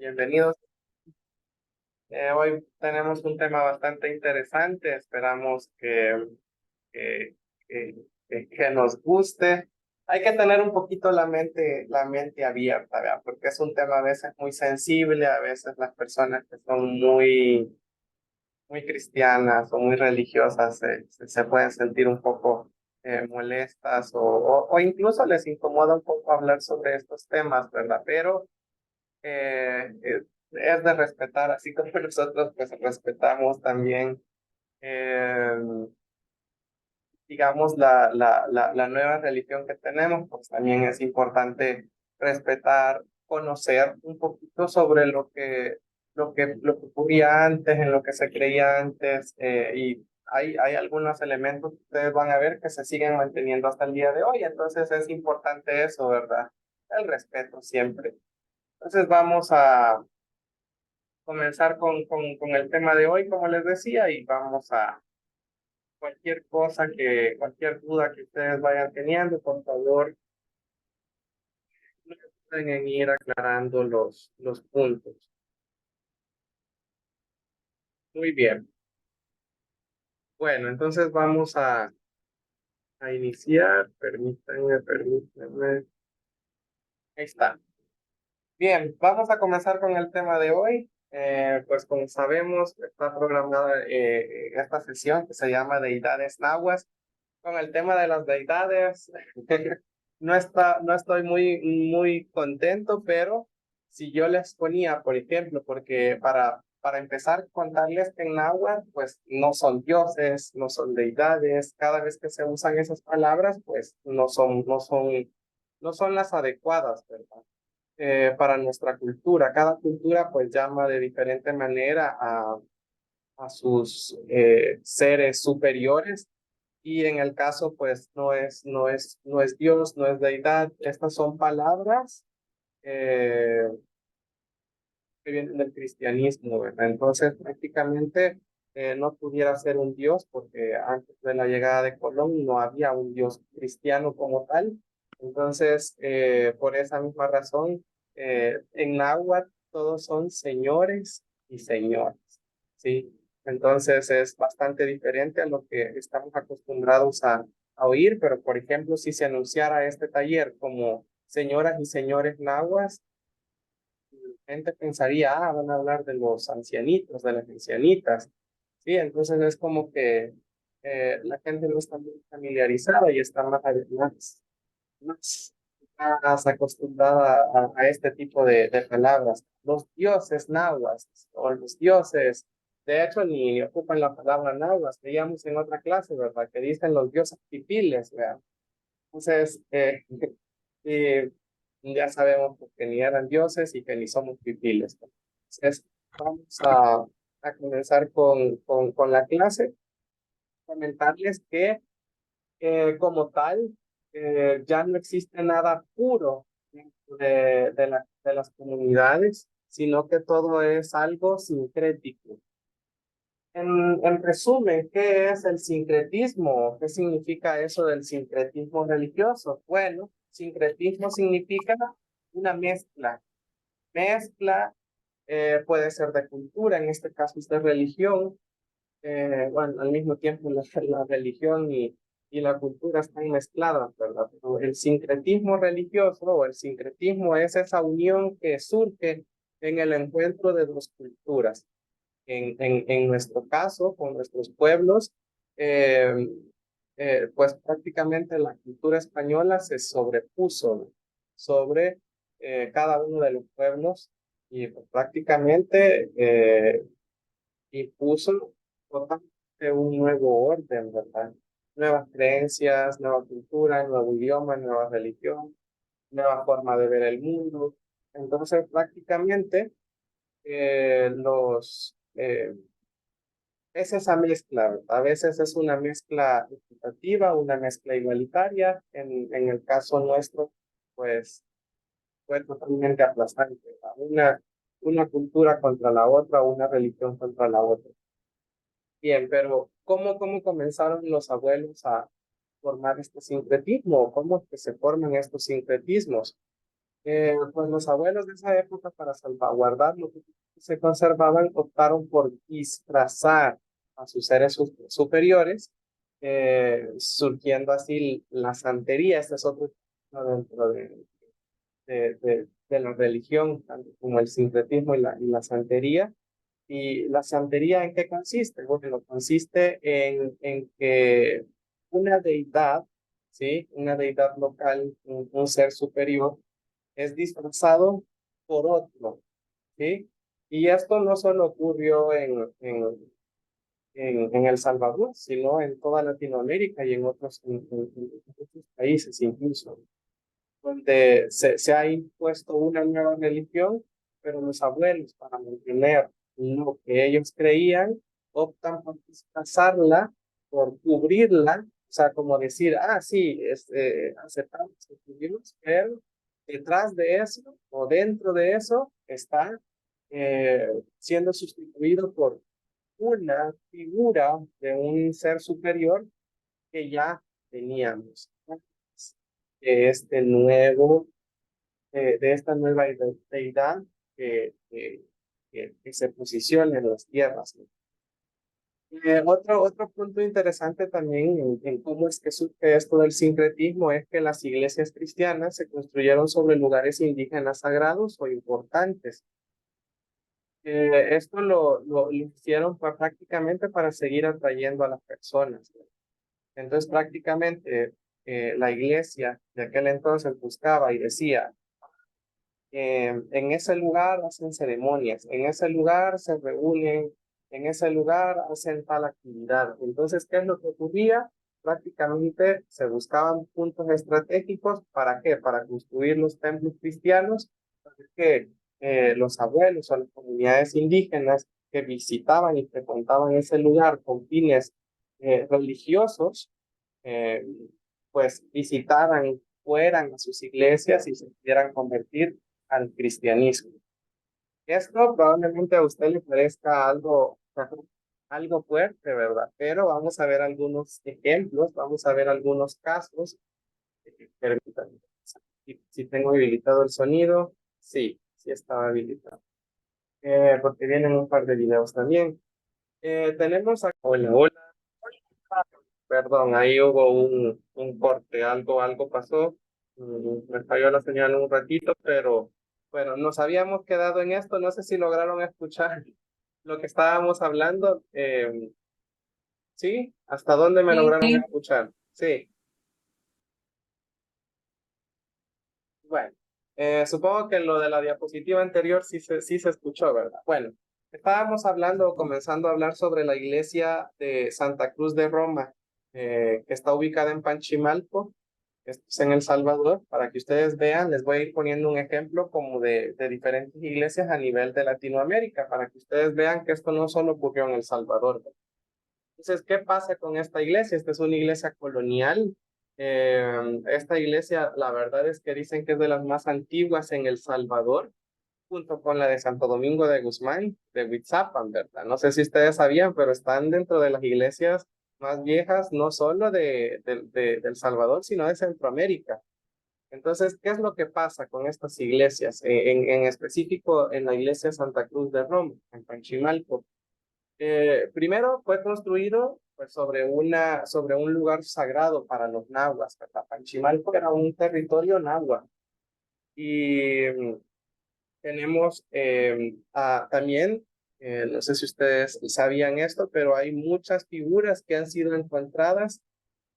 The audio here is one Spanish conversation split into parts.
Bienvenidos. Hoy tenemos un tema bastante interesante. Esperamos que, que, que nos guste. Hay que tener un poquito la mente abierta, ¿verdad? Porque es un tema a veces muy sensible. A veces las personas que son muy cristianas o muy religiosas se pueden sentir un poco molestas o incluso les incomoda un poco hablar sobre estos temas, ¿verdad? Pero es de respetar, así como nosotros pues respetamos también, eh, digamos, la nueva religión que tenemos, pues también es importante respetar, conocer un poquito sobre lo que ocurría antes, en lo que se creía antes, y hay algunos elementos que ustedes van a ver que se siguen manteniendo hasta el día de hoy, entonces es importante eso, ¿verdad? El respeto siempre. Entonces vamos a comenzar con el tema de hoy, como les decía, y vamos a cualquier duda que ustedes vayan teniendo, por favor, no duden en ir aclarando los puntos. Muy bien. Bueno, entonces vamos a iniciar. Permítanme. Ahí está. Bien, vamos a comenzar con el tema de hoy. Pues como sabemos, está programada esta sesión que se llama Deidades Nahuas. Con el tema de las deidades, no estoy muy contento, pero si yo les ponía, por ejemplo, porque para empezar, contarles que en náhuatl, pues no son dioses, no son deidades, cada vez que se usan esas palabras, pues no son las adecuadas, ¿verdad? Para nuestra cultura. Cada cultura pues llama de diferente manera a sus seres superiores y en el caso, pues, no es Dios, no es deidad. Estas son palabras eh, que vienen del cristianismo, ¿verdad? Entonces, prácticamente no pudiera ser un Dios, porque antes de la llegada de Colón no había un Dios cristiano como tal. Entonces, por esa misma razón, en náhuatl todos son señores y señoras, ¿sí? Entonces es bastante diferente a lo que estamos acostumbrados a oír, pero por ejemplo, si se anunciara este taller como señoras y señores nahuas, la gente pensaría, van a hablar de los ancianitos, de las ancianitas, ¿sí? Entonces es como que la gente no está muy familiarizada y está más, más acostumbrada a este tipo de palabras. Los dioses nahuas o los dioses, de hecho, ni ocupan la palabra nahuas, veíamos en otra clase, ¿verdad? Que dicen los dioses pipiles, ¿verdad? Entonces, y ya sabemos pues, que ni eran dioses y que ni somos pipiles, ¿no? Entonces, vamos a comenzar con la clase, comentarles que como tal, ya no existe nada puro dentro de las comunidades, sino que todo es algo sincrético. En resumen, ¿qué es el sincretismo? ¿Qué significa eso del sincretismo religioso? Bueno, sincretismo significa una mezcla. Mezcla puede ser de cultura, en este caso es de religión, bueno, al mismo tiempo la religión y la cultura están mezcladas, ¿verdad? Pero el sincretismo religioso o el sincretismo es esa unión que surge en el encuentro de dos culturas. En nuestro caso, con nuestros pueblos, eh, pues prácticamente la cultura española se sobrepuso sobre cada uno de los pueblos y pues, prácticamente impuso totalmente un nuevo orden, ¿verdad? Nuevas creencias, nueva cultura, nuevo idioma, nueva religión, nueva forma de ver el mundo. Entonces, prácticamente, es esa mezcla, ¿verdad? A veces es una mezcla equitativa, una mezcla igualitaria. En el caso nuestro, pues, fue totalmente aplastante, ¿verdad? Una cultura contra la otra, una religión contra la otra. Bien, pero ¿cómo comenzaron los abuelos a formar este sincretismo? ¿Cómo es que se forman estos sincretismos? Pues los abuelos de esa época, para salvaguardar lo que se conservaban, optaron por disfrazar a sus seres superiores, surgiendo así la santería. Este es otro tema dentro de la religión, tanto como el sincretismo y la santería. ¿Y la santería en qué consiste? Bueno, consiste en que una deidad, ¿sí? Una deidad local, un ser superior, es disfrazado por otro, ¿sí? Y esto no solo ocurrió en El Salvador, sino en toda Latinoamérica y en otros países incluso, donde se ha impuesto una nueva religión, pero los abuelos, para mantener lo que ellos creían, optan por disfrazarla, por cubrirla, o sea, como decir, ah, sí, aceptamos que tuvimos, pero detrás de eso o dentro de eso está siendo sustituido por una figura de un ser superior que ya teníamos, de este nuevo, de esta nueva deidad que se posiciona en las tierras, ¿no? Otro punto interesante también en cómo es que surge esto del sincretismo es que las iglesias cristianas se construyeron sobre lugares indígenas sagrados o importantes. Esto lo hicieron prácticamente para seguir atrayendo a las personas, ¿no? Entonces, prácticamente la iglesia de aquel entonces buscaba y decía, en ese lugar hacen ceremonias, en ese lugar se reúnen, en ese lugar hacen tal actividad. Entonces, ¿qué es lo que ocurría? Prácticamente se buscaban puntos estratégicos. ¿Para qué? Para construir los templos cristianos, para que los abuelos o las comunidades indígenas que visitaban y frecuentaban ese lugar con fines religiosos, eh, pues visitaran, fueran a sus iglesias y se pudieran convertir al cristianismo. Esto probablemente a usted le parezca algo, algo fuerte, ¿verdad? Pero vamos a ver algunos ejemplos, vamos a ver algunos casos. Permítanme. Si tengo habilitado el sonido, sí, sí estaba habilitado. Porque vienen un par de videos también. Tenemos acá, hola, hola. Perdón, ahí hubo un corte, algo pasó. Me falló la señal un ratito, pero bueno, nos habíamos quedado en esto. No sé si lograron escuchar lo que estábamos hablando. ¿Sí? ¿Hasta dónde me lograron Sí, escuchar? Sí. Bueno, supongo que lo de la diapositiva anterior sí se escuchó, ¿verdad? Bueno, estábamos hablando, comenzando a hablar sobre la iglesia de Santa Cruz de Roma, que está ubicada en Panchimalco. Esto es en El Salvador. Para que ustedes vean, les voy a ir poniendo un ejemplo como de diferentes iglesias a nivel de Latinoamérica, para que ustedes vean que esto no solo ocurrió en El Salvador. Entonces, ¿qué pasa con esta iglesia? Esta es una iglesia colonial. Esta iglesia, la verdad es que dicen que es de las más antiguas en El Salvador, junto con la de Santo Domingo de Guzmán, de Huitzapan, ¿verdad? No sé si ustedes sabían, pero están dentro de las iglesias más viejas, no solo de El Salvador, sino de Centroamérica. Entonces, ¿qué es lo que pasa con estas iglesias? En específico, en la iglesia Santa Cruz de Roma, en Panchimalco. Primero fue construido pues, sobre un lugar sagrado para los nahuas, ¿verdad? Panchimalco era un territorio nahua. Y tenemos también, no sé si ustedes sabían esto, pero hay muchas figuras que han sido encontradas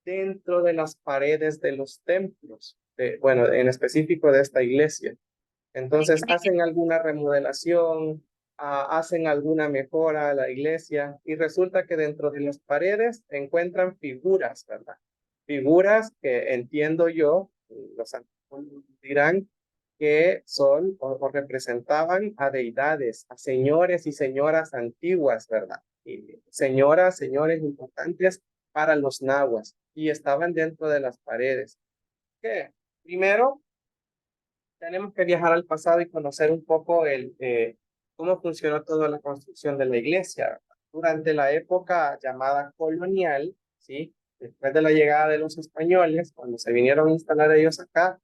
dentro de las paredes de los templos, bueno, en específico de esta iglesia. Entonces hacen alguna remodelación, hacen alguna mejora a la iglesia y resulta que dentro de las paredes encuentran figuras, ¿verdad? Figuras que entiendo yo, los antropólogos dirán que son o representaban a deidades, a señores y señoras antiguas, ¿verdad? Y señoras, señores importantes para los nahuas y estaban dentro de las paredes. ¿Qué? Primero, tenemos que viajar al pasado y conocer un poco cómo funcionó toda la construcción de la iglesia. Durante la época llamada colonial, ¿sí? Después de la llegada de los españoles, cuando se vinieron a instalar ellos acá,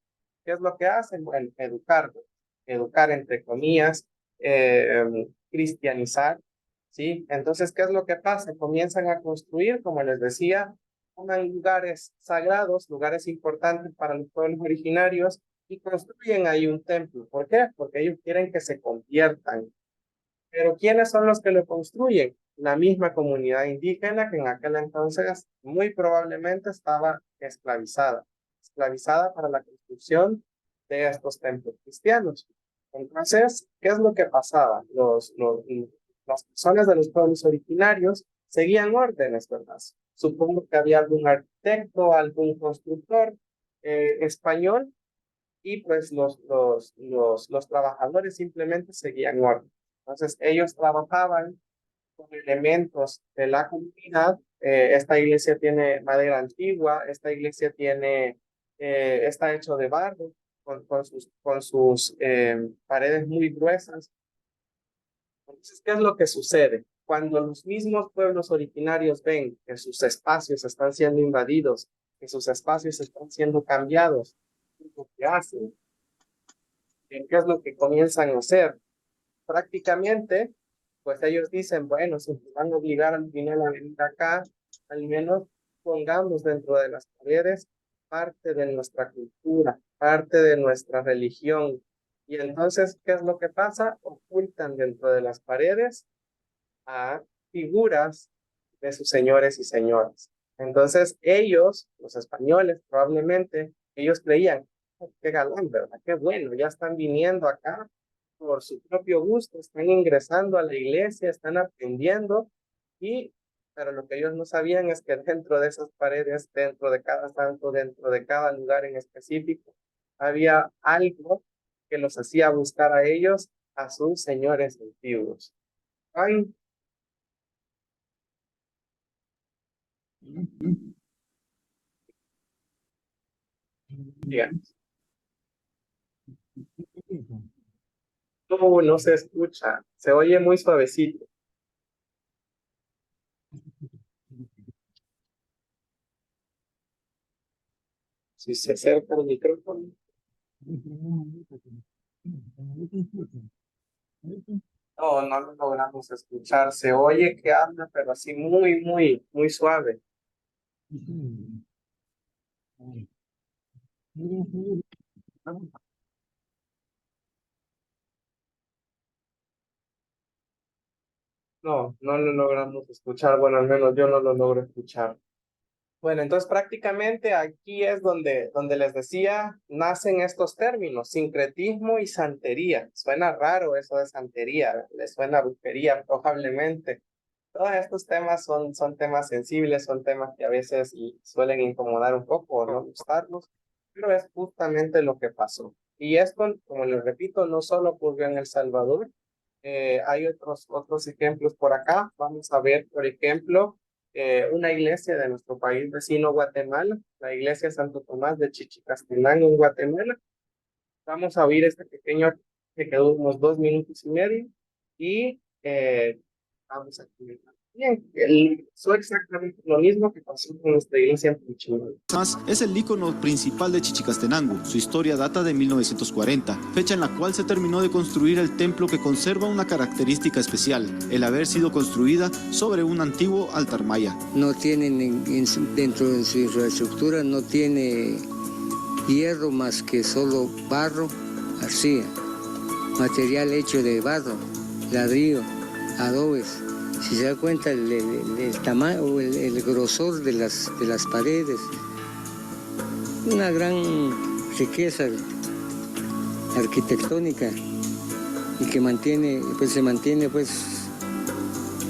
¿qué es lo que hacen? Bueno, educar entre comillas, cristianizar, ¿sí? Entonces, ¿qué es lo que pasa? Comienzan a construir, como les decía, lugares sagrados, lugares importantes para los pueblos originarios, y construyen ahí un templo. ¿Por qué? Porque ellos quieren que se conviertan. Pero ¿quiénes son los que lo construyen? La misma comunidad indígena que en aquel entonces muy probablemente estaba esclavizada para la construcción de estos templos cristianos. Entonces, ¿qué es lo que pasaba? Las personas de los pueblos originarios seguían órdenes, ¿verdad? Supongo que había algún arquitecto, algún constructor español, y pues los trabajadores simplemente seguían órdenes. Entonces ellos trabajaban con elementos de la comunidad. Esta iglesia tiene madera antigua, esta iglesia está hecho de barro, con sus paredes muy gruesas. Entonces, ¿qué es lo que sucede? Cuando los mismos pueblos originarios ven que sus espacios están siendo invadidos, que sus espacios están siendo cambiados, lo que hacen, ¿qué es lo que comienzan a hacer? Prácticamente, pues ellos dicen, bueno, si nos van a obligar al final a venir acá, al menos pongamos dentro de las paredes parte de nuestra cultura, parte de nuestra religión. Y entonces, ¿qué es lo que pasa? Ocultan dentro de las paredes a figuras de sus señores y señoras. Entonces, ellos, los españoles, probablemente, ellos creían, "Oh, qué galán, ¿verdad? Qué bueno, ya están viniendo acá por su propio gusto, están ingresando a la iglesia, están aprendiendo, pero lo que ellos no sabían es que dentro de esas paredes, dentro de cada santo, dentro de cada lugar en específico, había algo que los hacía buscar a ellos, a sus señores antiguos. Ay, digamos, no, no se escucha, se oye muy suavecito. Si se acerca el micrófono. No, no lo logramos escuchar. Se oye que habla, pero así muy, muy, muy suave. No, no lo logramos escuchar. Bueno, al menos yo no lo logro escuchar. Bueno, entonces prácticamente aquí es donde les decía, nacen estos términos, sincretismo y santería. Suena raro eso de santería, le suena a brujería probablemente. Todos estos temas son temas sensibles, son temas que a veces suelen incomodar un poco o no gustarnos, pero es justamente lo que pasó. Y esto, como les repito, no solo ocurrió en El Salvador, hay otros ejemplos por acá. Vamos a ver, por ejemplo, una iglesia de nuestro país vecino, Guatemala, la iglesia Santo Tomás de Chichicastenango en Guatemala. Vamos a oír este pequeño que quedó unos 2 minutos y medio y vamos a comentar. Bien, fue exactamente lo mismo que pasó con nuestra iglesia en Pichilemu. Más es el ícono principal de Chichicastenango. Su historia data de 1940, fecha en la cual se terminó de construir el templo, que conserva una característica especial, el haber sido construida sobre un antiguo altar maya. No tienen dentro de su infraestructura, no tiene hierro más que solo barro, arcilla, material hecho de barro, ladrillo, adobes. Si se da cuenta el tamaño o el grosor de las paredes, una gran riqueza arquitectónica y que se mantiene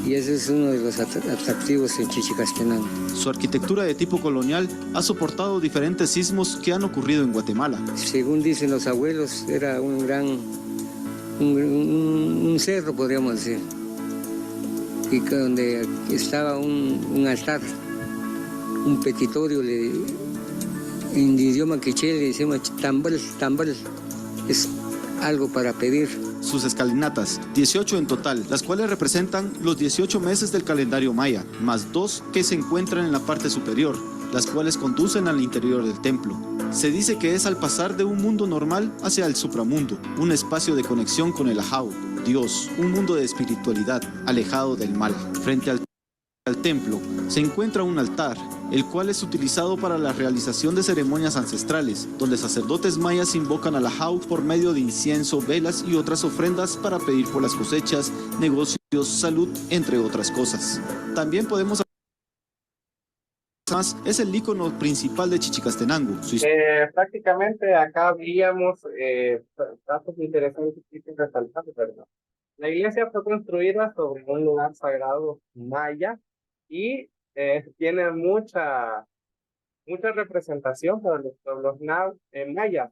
y ese es uno de los atractivos en Chichicastenango. Su arquitectura de tipo colonial ha soportado diferentes sismos que han ocurrido en Guatemala. Según dicen los abuelos, era un cerro, podríamos decir, y donde estaba un altar, un petitorio, en idioma quiché le decimos tambal, es algo para pedir. Sus escalinatas, 18 en total, las cuales representan los 18 meses del calendario maya, más 2 que se encuentran en la parte superior. las cuales conducen al interior del templo. Se dice que es al pasar de un mundo normal hacia el supramundo, un espacio de conexión con el Ahau, Dios, un mundo de espiritualidad, alejado del mal. Frente al templo se encuentra un altar, el cual es utilizado para la realización de ceremonias ancestrales, donde sacerdotes mayas invocan al Ahau por medio de incienso, velas y otras ofrendas para pedir por las cosechas, negocios, salud, entre otras cosas. También podemos más es el ícono principal de Chichicastenango. Prácticamente acá veíamos datos interesantes que resaltar, ¿verdad? La iglesia fue construida sobre un lugar sagrado maya y tiene mucha representación para los pueblos mayas.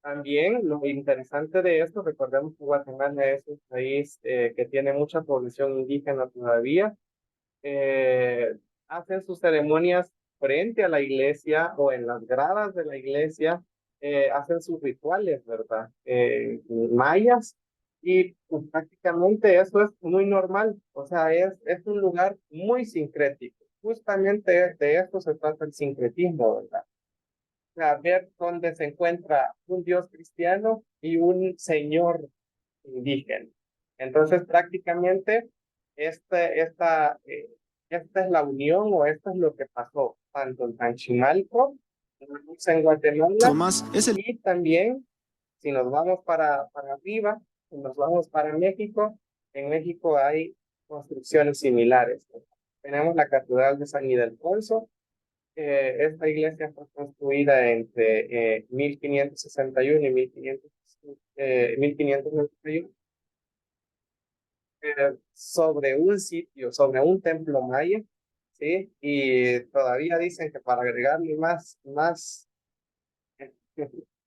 También lo interesante de esto, recordemos que Guatemala es un país que tiene mucha población indígena todavía. Hacen sus ceremonias frente a la iglesia o en las gradas de la iglesia, hacen sus rituales, ¿verdad? Mayas, y pues, prácticamente eso es muy normal, o sea, es un lugar muy sincrético. Justamente de esto se trata el sincretismo, ¿verdad? O sea, ver dónde se encuentra un Dios cristiano y un señor indígena. Entonces, prácticamente, esta es la unión o esto es lo que pasó tanto en Panchimalco, en Guatemala, Tomás es el y también, si nos vamos para arriba, si nos vamos para México, en México hay construcciones similares. Tenemos la Catedral de San Ildefonso. Esta iglesia fue construida entre 1561 y 1591. Sobre un sitio, sobre un templo maya, ¿sí? Y todavía dicen que para agregarle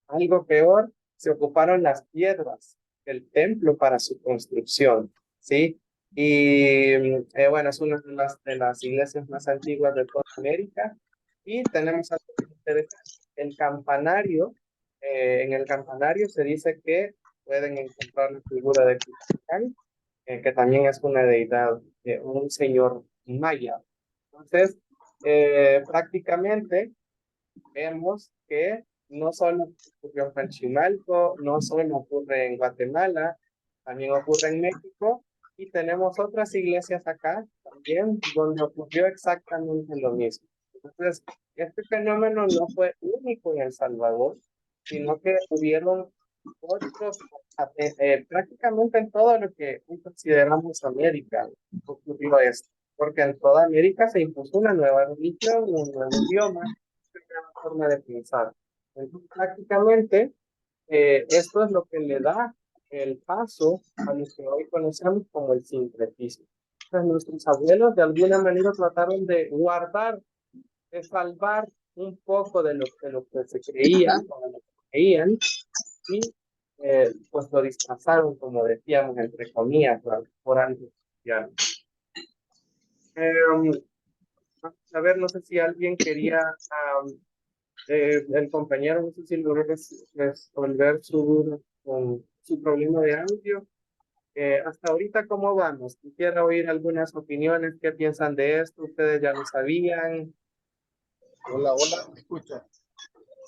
algo peor, se ocuparon las piedras del templo para su construcción, ¿sí? Y bueno, es una de las iglesias más antiguas de toda América. Y tenemos algo interesante, el campanario. En el campanario se dice que pueden encontrar la figura de Cuculcán, que también es una deidad, un señor maya. Entonces, prácticamente vemos que no solo ocurrió en Panchimalco, no solo ocurre en Guatemala, también ocurre en México, y tenemos otras iglesias acá también donde ocurrió exactamente lo mismo. Entonces, este fenómeno no fue único en El Salvador, sino que hubieron otros, prácticamente en todo lo que hoy consideramos América, ocurrió esto, porque en toda América se impuso una nueva religión, un nuevo idioma, una nueva forma de pensar. Entonces, prácticamente, esto es lo que le da el paso a lo que hoy conocemos como el sincretismo. Entonces, nuestros abuelos de alguna manera trataron de guardar, de salvar un poco de lo que se creía, o de lo que creían, y pues lo disfrazaron, como decíamos, entre comillas, por algo social. A ver, no sé si alguien quería, el compañero, no sé si logró resolver con su problema de audio. Hasta ahorita, ¿cómo vamos? Quisiera oír algunas opiniones. ¿Qué piensan de esto? ¿Ustedes ya lo sabían? Hola, hola, ¿me escucha?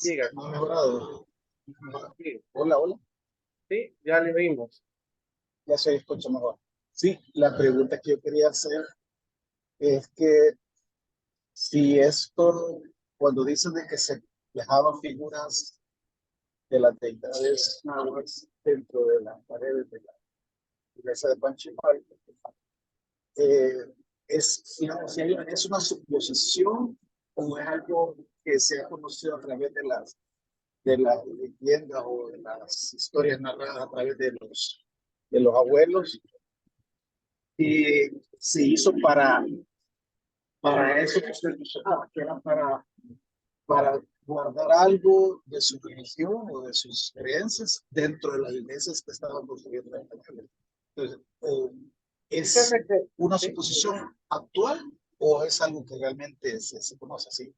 Diga. ¿No ha mejorado? Sí, Hola, hola. sí, ya le oímos. Ya se escucha mejor. Sí, la pregunta que yo quería hacer es que si esto, cuando dicen de que se dejaban figuras de las deidades nahuas dentro de las paredes de la iglesia de Panchimalco, ¿es una suposición o es algo que se ha conocido a través de las leyendas o de las historias narradas a través de los abuelos, y se hizo para eso que usted mencionaba, que era para guardar algo de su religión o de sus creencias dentro de las iglesias que estaban construyendo? Entonces, ¿es una suposición actual o es algo que realmente se conoce así?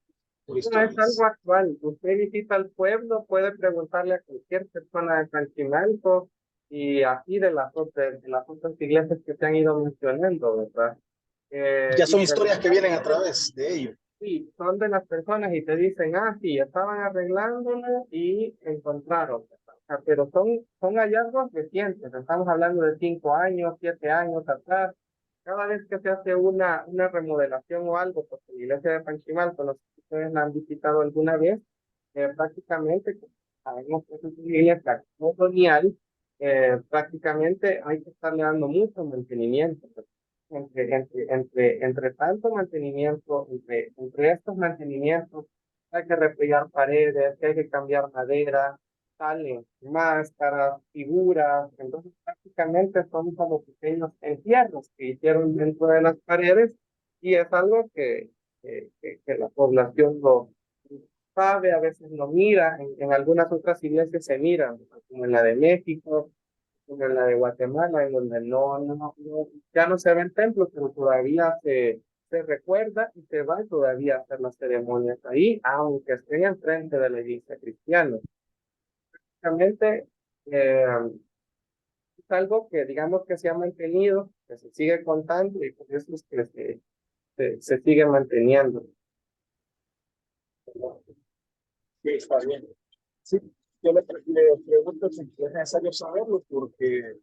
No, es algo actual. Usted visita el pueblo, puede preguntarle a cualquier persona de Panchimalco y así de las otras iglesias que se han ido mencionando, ¿verdad? Ya son historias que vienen a través de ello. Sí, son de las personas y te dicen, ah, sí, estaban arreglándolo y encontraron. O sea, pero son hallazgos recientes, estamos hablando de 5 años, 7 años atrás. Cada vez que se hace una remodelación o algo, porque la iglesia de Panchimalco, no sé si ustedes la han visitado alguna vez, prácticamente, como sabemos que es una iglesia colonial, prácticamente hay que estarle dando mucho mantenimiento entre tanto mantenimiento, entre estos mantenimientos, hay que replegar paredes, hay que cambiar madera, salen máscaras, figuras, entonces prácticamente son como pequeños entierros que hicieron dentro de las paredes y es algo que la población lo sabe, a veces no mira, en algunas otras iglesias se miran, como en la de México, como en la de Guatemala, en donde ya no se ve el templo, pero todavía se recuerda y se va todavía a hacer las ceremonias ahí, aunque esté enfrente de la iglesia cristiana. Realmente es algo que digamos que se ha mantenido, que se sigue contando y por eso es que se sigue manteniendo. Sí, está bien. Sí, yo le pregunto si es necesario saberlo porque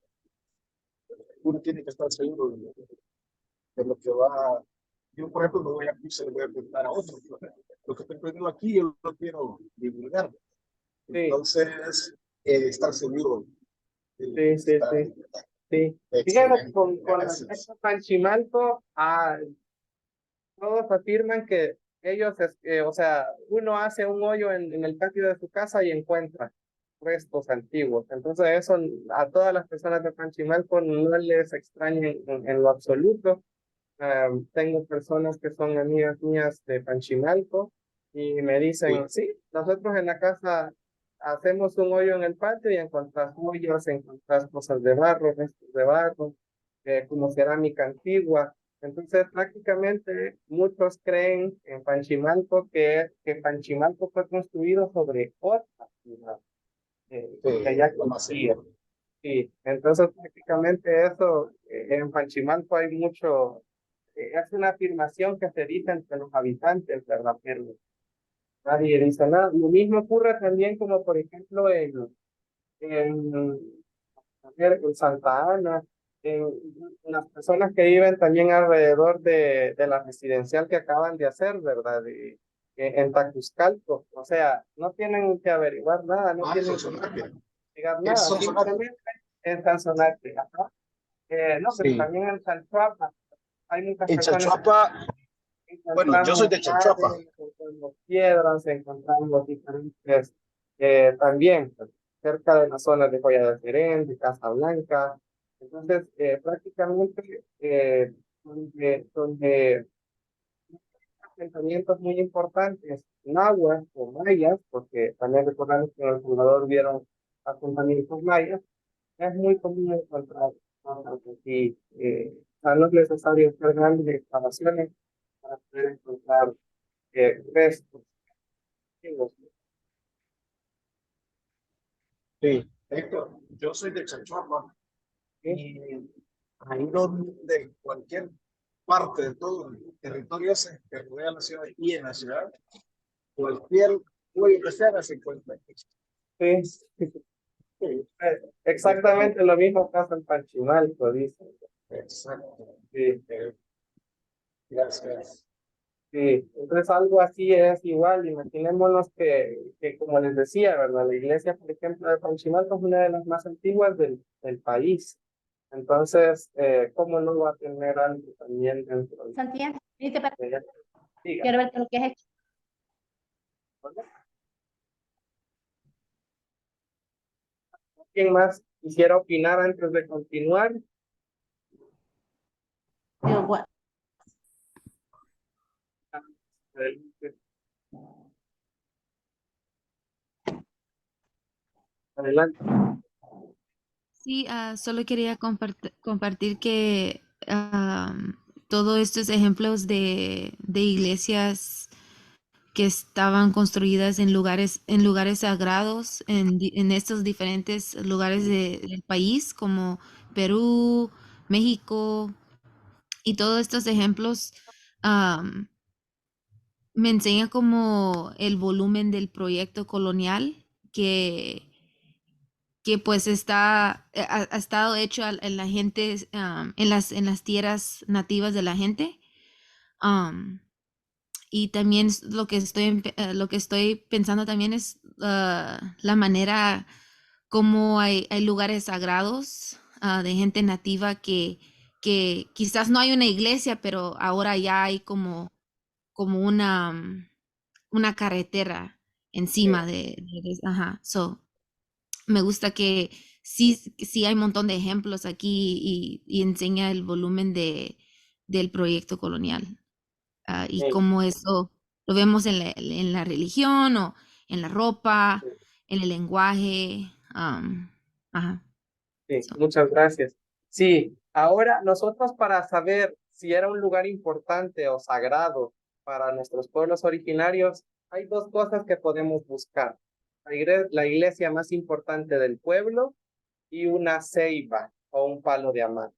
uno tiene que estar seguro de lo que va. Yo, por ejemplo, no voy a, se lo voy a contar a otro. Lo que estoy aprendiendo aquí, yo lo quiero divulgar. Sí, Entonces, estar seguro de lo que sí, sí, está. sí, sí. Fíjate, Excelente, con gracias. respecto a Panchimalco, todos afirman que ellos, o sea, uno hace un hoyo en el patio de su casa y encuentra restos antiguos. Entonces eso a todas las personas de Panchimalco no les extraña en lo absoluto. Tengo personas que son amigas mías de Panchimalco y me dicen, Sí, sí, nosotros en la casa hacemos un hoyo en el patio y encontrás joyas, encontrás cosas de barro, restos de barro, como cerámica antigua. Entonces, prácticamente muchos creen en Panchimalco que Panchimalco fue construido sobre otra ciudad que ya lo más existía. seguro. Sí, entonces prácticamente eso, en Panchimalco hay mucho, es una afirmación que se dice entre los habitantes, ¿verdad? Pero nadie dice nada. Lo mismo ocurre también como por ejemplo en, en Santa Ana, en las personas que viven también alrededor de la residencial que acaban de hacer, ¿verdad? En Tacuzcalco. O sea, no tienen que averiguar nada, no Ah, eso tienen es que sonar. investigar Es nada, sonar. simplemente en Sanzonate. Ajá. No, pero Sí. también en Chalchuapa hay muchas En personas Chalchuapa, que bueno, yo soy encontramos de Chalchuapa. sales, encontramos piedras, encontramos diferentes, también pues, cerca de las zonas de Joya de Serén, de Casa Blanca. Entonces, prácticamente donde asentamientos muy importantes, nahuas o mayas, porque también recordamos que en El Salvador vieron asentamientos mayas, es muy común encontrar cosas así. No es necesario hacer grandes excavaciones para poder encontrar restos antiguos. Sí. Héctor, yo soy de Chalchuapa ¿Sí? y ahí donde cualquier parte de todo el territorio ese que rodea la ciudad y en la ciudad, cualquier huella que sea se encuentra. Sí. Sí, Exactamente lo mismo pasa en Panchimalco, dicen. exacto. Sí, Gracias. sí. Entonces algo así es igual. Imaginémonos que, como les decía, ¿verdad? La iglesia, por ejemplo, de Panchimalco es una de las más antiguas del país. Entonces, ¿cómo no va a tener algo también dentro Santiago, ¿viste para de ella? Diga, quiero ver lo que es hecho? ¿verdad? ¿Quién más quisiera opinar antes de continuar? Digo, bueno, Adelante. Adelante. Sí, solo quería compartir que todos estos ejemplos de iglesias que estaban construidas en lugares sagrados, en estos diferentes lugares del país, como Perú, México, y todos estos ejemplos me enseña como el volumen del proyecto colonial que pues ha estado hecho en la gente, en las tierras nativas de la gente. Um, y también lo que estoy pensando también es la manera como hay lugares sagrados de gente nativa que quizás no hay una iglesia, pero ahora ya hay como una carretera encima ajá, so, me gusta que sí hay un montón de ejemplos aquí y enseña el volumen del proyecto colonial y Sí, cómo eso lo vemos en la religión o en la ropa, sí, en el lenguaje. Ajá. sí, So, muchas gracias. Sí, ahora nosotros para saber si era un lugar importante o sagrado para nuestros pueblos originarios, hay dos cosas que podemos buscar. La iglesia más importante del pueblo y una ceiba o un palo de amate.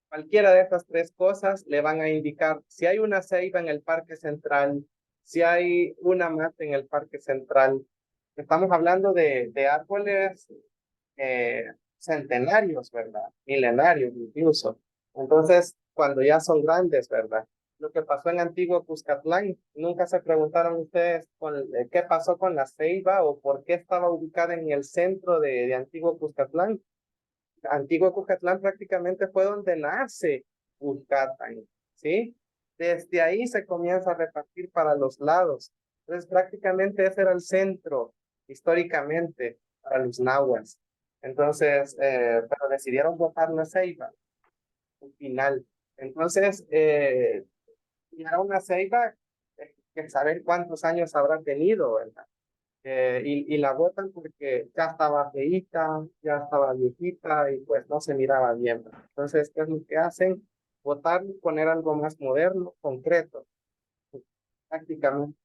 Cualquiera de estas tres cosas le van a indicar si hay una ceiba en el Parque Central, si hay una mata en el Parque Central. Estamos hablando de árboles centenarios, ¿verdad? Milenarios incluso. Entonces, cuando ya son grandes, ¿verdad? Lo que pasó en Antiguo Cuscatlán, nunca se preguntaron ustedes qué pasó con la ceiba o por qué estaba ubicada en el centro de Antiguo Cuscatlán. Antiguo Cuscatlán prácticamente fue donde nace Cuscatlán, ¿sí? Desde ahí se comienza a repartir para los lados. Entonces prácticamente ese era el centro históricamente para los nahuas. Entonces, pero decidieron botar la ceiba al final. Entonces, y era una ceiba que saber cuántos años habrá tenido, ¿verdad? Y la botan porque ya estaba feíta, ya estaba viejita y pues no se miraba bien. Entonces, ¿qué es lo que hacen? Botar y poner algo más moderno, concreto. Prácticamente,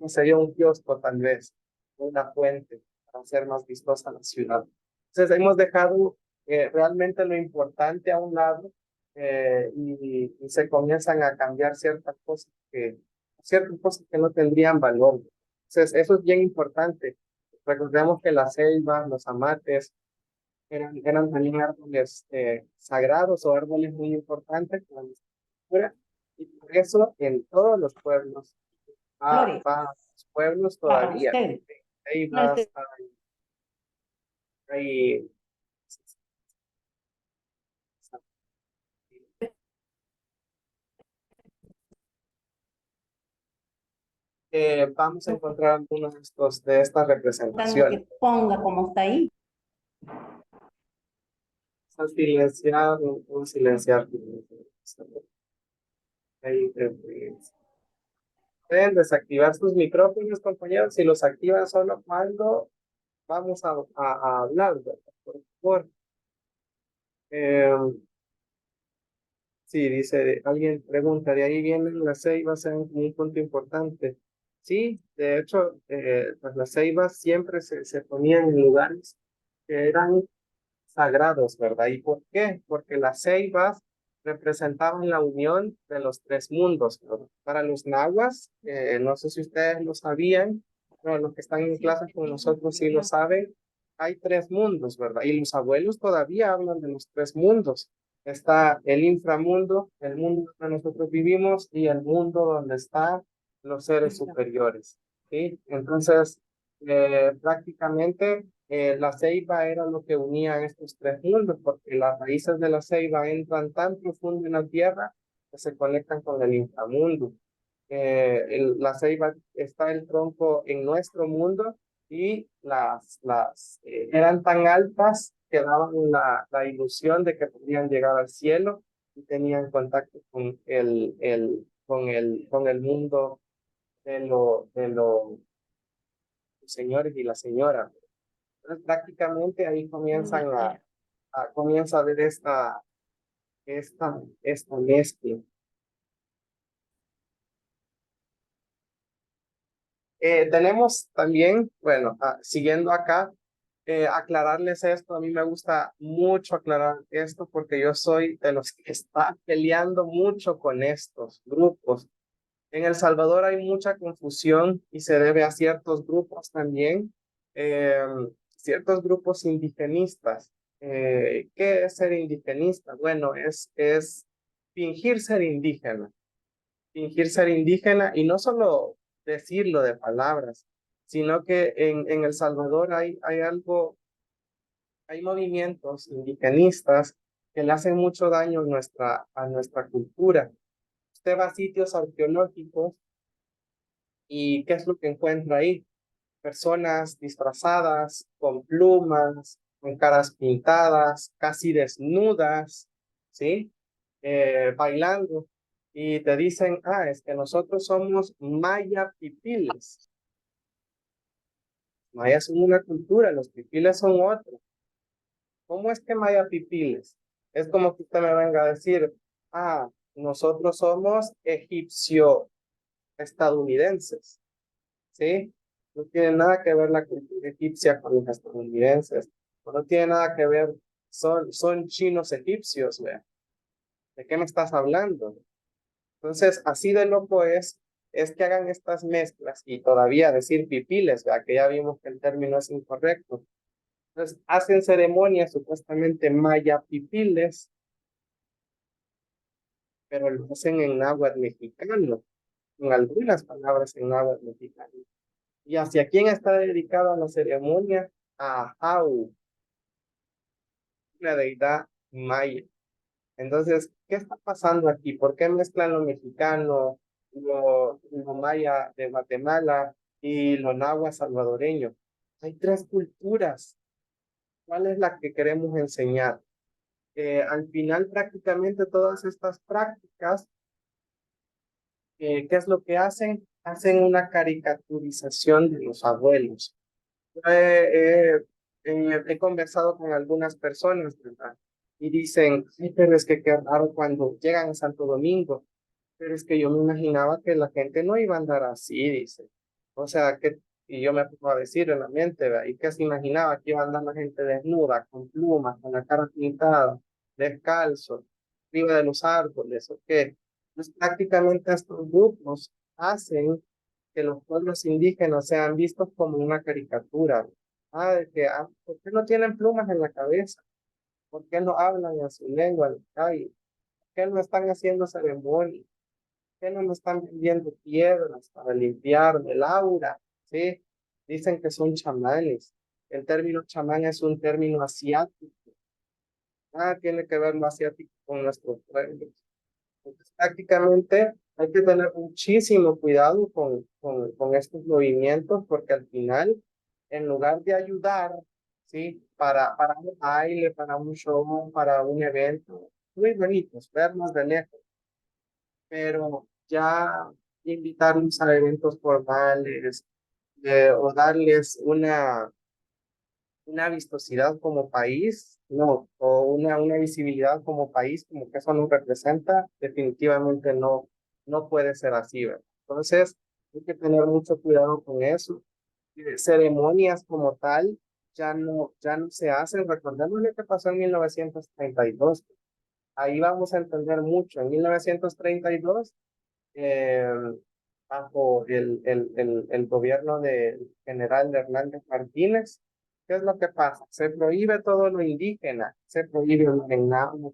sería un kiosco tal vez, una fuente para hacer más vistosa la ciudad. Entonces, hemos dejado realmente lo importante a un lado y se comienzan a cambiar ciertas cosas que no tendrían valor. Entonces, eso es bien importante. Recordemos que las selvas, los amates, eran también árboles sagrados o árboles muy importantes para nuestra cultura, y por eso en todos los pueblos, Flores, va a los pueblos para todavía, usted. hay No, más, hay, vamos a encontrar algunos de estas dando representaciones. que ponga como está ahí. A silenciar, un silenciar. Ahí, pueden desactivar sus micrófonos, compañeros, si los activan solo cuando vamos a hablar, ¿verdad? Por favor. Eh, sí, dice, alguien pregunta, de ahí vienen las ceibas en un punto importante. Sí, de hecho, pues las ceibas siempre se ponían en lugares que eran sagrados, ¿verdad? ¿Y por qué? Porque las ceibas representaban la unión de los tres mundos, ¿verdad? Para los nahuas, no sé si ustedes lo sabían, pero los que están en clase con nosotros sí lo saben, hay tres mundos, ¿verdad? Y los abuelos todavía hablan de los tres mundos. Está el inframundo, el mundo donde nosotros vivimos y el mundo donde están los seres superiores, ¿sí? Entonces, prácticamente la ceiba era lo que unía estos tres mundos, porque las raíces de la ceiba entran tan profundo en la tierra que se conectan con el inframundo. La ceiba está el tronco en nuestro mundo y eran tan altas que daban la ilusión de que podían llegar al cielo y tenían contacto con el mundo de los señores y la señora. Entonces, prácticamente ahí comienza a ver esta mezcla. Tenemos también, bueno, siguiendo acá, aclararles esto. A mí me gusta mucho aclarar esto porque yo soy de los que está peleando mucho con estos grupos. En El Salvador hay mucha confusión y se debe a ciertos grupos también, eh, ciertos grupos indigenistas. ¿Qué es ser indigenista? Bueno, es fingir ser indígena. Fingir ser indígena y no solo decirlo de palabras, sino que en El Salvador hay algo, hay movimientos indigenistas que le hacen mucho daño a nuestra cultura. Usted va a sitios arqueológicos y ¿qué es lo que encuentra ahí? Personas disfrazadas, con plumas, con caras pintadas, casi desnudas, ¿sí? Bailando. Y te dicen, es que nosotros somos maya pipiles. Mayas son una cultura, los pipiles son otra. ¿Cómo es que maya pipiles? Es como que usted me venga a decir, nosotros somos egipcio-estadounidenses, ¿sí? No tiene nada que ver la cultura egipcia con los estadounidenses. No tiene nada que ver, son chinos egipcios, ¿ve? ¿De qué me estás hablando? Entonces, así de loco es que hagan estas mezclas y todavía decir pipiles, ¿verdad? Que ya vimos que el término es incorrecto. Entonces, hacen ceremonias supuestamente maya pipiles, pero lo hacen en náhuatl mexicano, en algunas palabras en náhuatl mexicano. ¿Y hacia quién está dedicada la ceremonia? A Jau, una deidad maya. Entonces, ¿qué está pasando aquí? ¿Por qué mezclan lo mexicano, lo maya de Guatemala y lo náhuatl salvadoreño? Hay tres culturas. ¿Cuál es la que queremos enseñar? Al final, prácticamente todas estas prácticas, ¿qué es lo que hacen? Hacen una caricaturización de los abuelos. He conversado con algunas personas, ¿verdad? Y dicen, "Ay, pero es que qué raro cuando llegan a Santo Domingo, pero es que yo me imaginaba que la gente no iba a andar así", dice. O sea, y yo me pongo a decir en la mente, ¿verdad? ¿Y qué se imaginaba? Que iba a andar la gente desnuda, con plumas, con la cara pintada, descalzo, arriba de los árboles, ¿o qué? Pues prácticamente estos grupos hacen que los pueblos indígenas sean vistos como una caricatura. De que, ¿por qué no tienen plumas en la cabeza? ¿Por qué no hablan en su lengua en la calle? ¿Por qué no están haciendo ceremonias? ¿Por qué no me están vendiendo piedras para limpiar el aura? ¿Sí? Dicen que son chamanes. El término chamán es un término asiático. Nada tiene que ver lo asiático con nuestros pueblos. Entonces, prácticamente hay que tener muchísimo cuidado con estos movimientos porque al final, en lugar de ayudar, ¿sí? Para un baile, para un show, para un evento, muy bonitos, vernos de lejos, pero ya invitarlos a eventos formales o darles una vistosidad como país, no, o una visibilidad como país, como que eso nos representa, definitivamente no puede ser así, ¿verdad? Entonces, hay que tener mucho cuidado con eso. Ceremonias como tal ya no se hacen. Recordemos lo que pasó en 1932. Ahí vamos a entender mucho. En 1932, eh, bajo el gobierno del general Hernández Martínez, ¿qué es lo que pasa? Se prohíbe todo lo indígena, se prohíbe el reinado,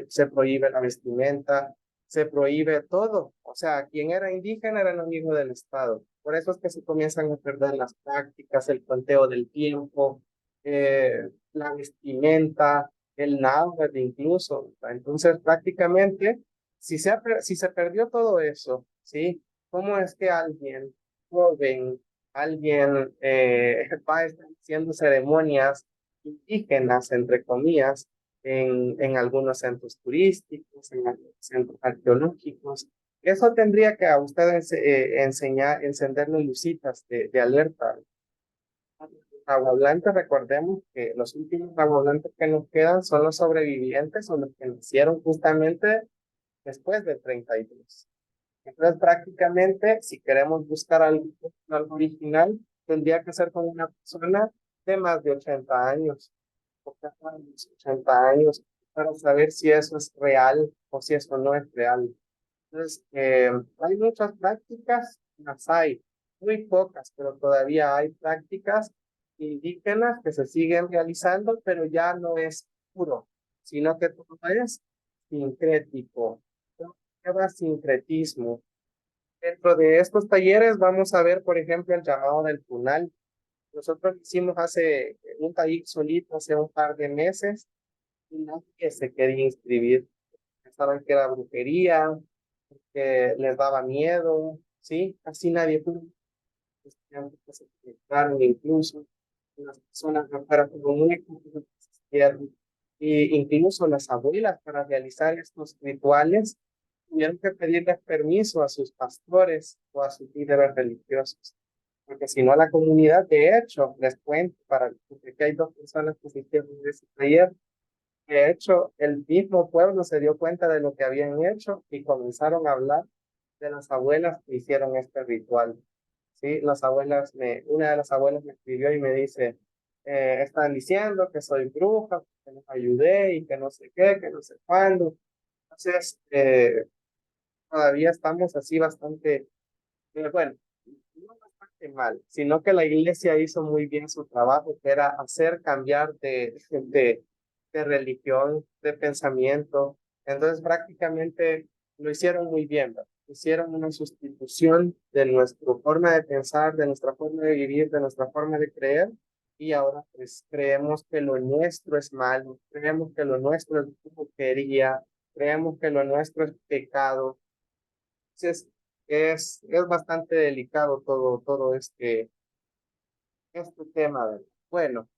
se prohíbe la vestimenta, se prohíbe todo. O sea, quien era indígena era enemigo del Estado. Por eso es que se comienzan a perder las prácticas, el conteo del tiempo, la vestimenta, el náhuatl incluso. Entonces, prácticamente, si se perdió todo eso, ¿sí? ¿Cómo es que alguien joven, alguien va a estar haciendo ceremonias indígenas, entre comillas, en algunos centros turísticos, en algunos centros arqueológicos? Eso tendría que a ustedes enseñar, encenderle lucitas de alerta. Aguablantes, recordemos que los últimos aguablantes que nos quedan son los sobrevivientes o los que nacieron justamente después del 32. Entonces, prácticamente, si queremos buscar algo original, tendría que ser con una persona de más de 80 años, porque hasta los 80 años, para saber si eso es real o si eso no es real. Entonces, hay muchas prácticas, las hay, muy pocas, pero todavía hay prácticas indígenas que se siguen realizando, pero ya no es puro, sino que todo es sincrético, lleva sincretismo. Dentro de estos talleres vamos a ver, por ejemplo, el llamado del punal. Nosotros hicimos hace un taller solito, hace un par de meses, y nadie se quería inscribir. Pensaban que era brujería, que les daba miedo, ¿sí? Casi nadie pudo. Estudiantes que se conectaron, incluso las personas que fueron como muy y incluso las abuelas para realizar estos rituales tuvieron que pedirles permiso a sus pastores o a sus líderes religiosos, porque si no la comunidad, de hecho, les cuento, porque aquí hay dos personas que se hicieron de ese taller, de hecho, el mismo pueblo se dio cuenta de lo que habían hecho y comenzaron a hablar de las abuelas que hicieron este ritual. Sí, una de las abuelas me escribió y me dice, están diciendo que soy bruja, que los ayudé y que no sé qué, que no sé cuándo. Entonces, todavía estamos así bastante, bueno, no bastante mal, sino que la iglesia hizo muy bien su trabajo, que era hacer cambiar de religión, de pensamiento. Entonces, prácticamente lo hicieron muy bien, ¿verdad? Hicieron una sustitución de nuestra forma de pensar, de nuestra forma de vivir, de nuestra forma de creer, y ahora pues creemos que lo nuestro es malo, creemos que lo nuestro es brujería, creemos que lo nuestro es pecado. Entonces, es bastante delicado todo este tema, ¿verdad? Bueno,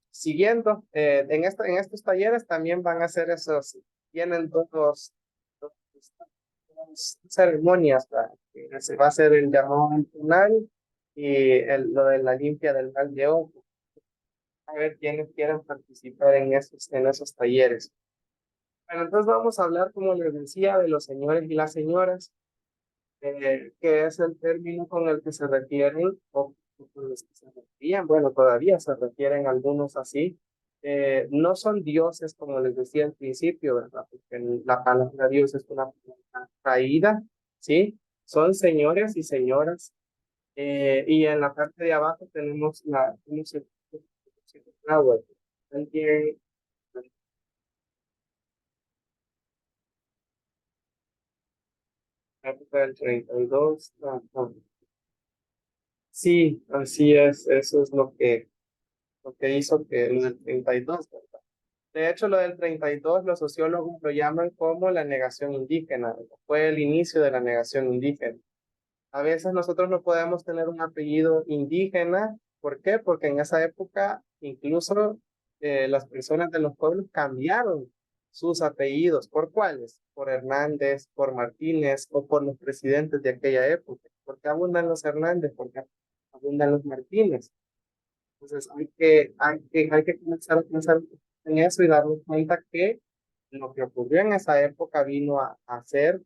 siguiendo, en estos talleres también van a hacer tienen dos ceremonias, ¿verdad? Que se va a hacer el llamado al y lo de la limpia del mal de ojo. A ver quiénes quieren participar en esos talleres. Bueno, entonces vamos a hablar, como les decía, de los señores y las señoras, que es el término con el que se refieren, o con los que se referían, bueno, todavía se refieren algunos así. No son dioses, como les decía al principio, ¿verdad? Porque la palabra Dios es una palabra caída, ¿sí? Son señores y señoras. Y en la parte de abajo tenemos el náhuatl. Alguien, la época del 32, sí, así es, eso es lo que hizo que lo del 32, ¿verdad? De hecho, lo del 32, los sociólogos lo llaman como la negación indígena, fue el inicio de la negación indígena. A veces nosotros no podemos tener un apellido indígena, ¿por qué? Porque en esa época incluso las personas de los pueblos cambiaron sus apellidos. ¿Por cuáles? Por Hernández, por Martínez o por los presidentes de aquella época. ¿Por qué abundan los Hernández? Porque abundan los Martínez. Entonces hay que comenzar a pensar en eso y darnos cuenta que lo que ocurrió en esa época vino a hacer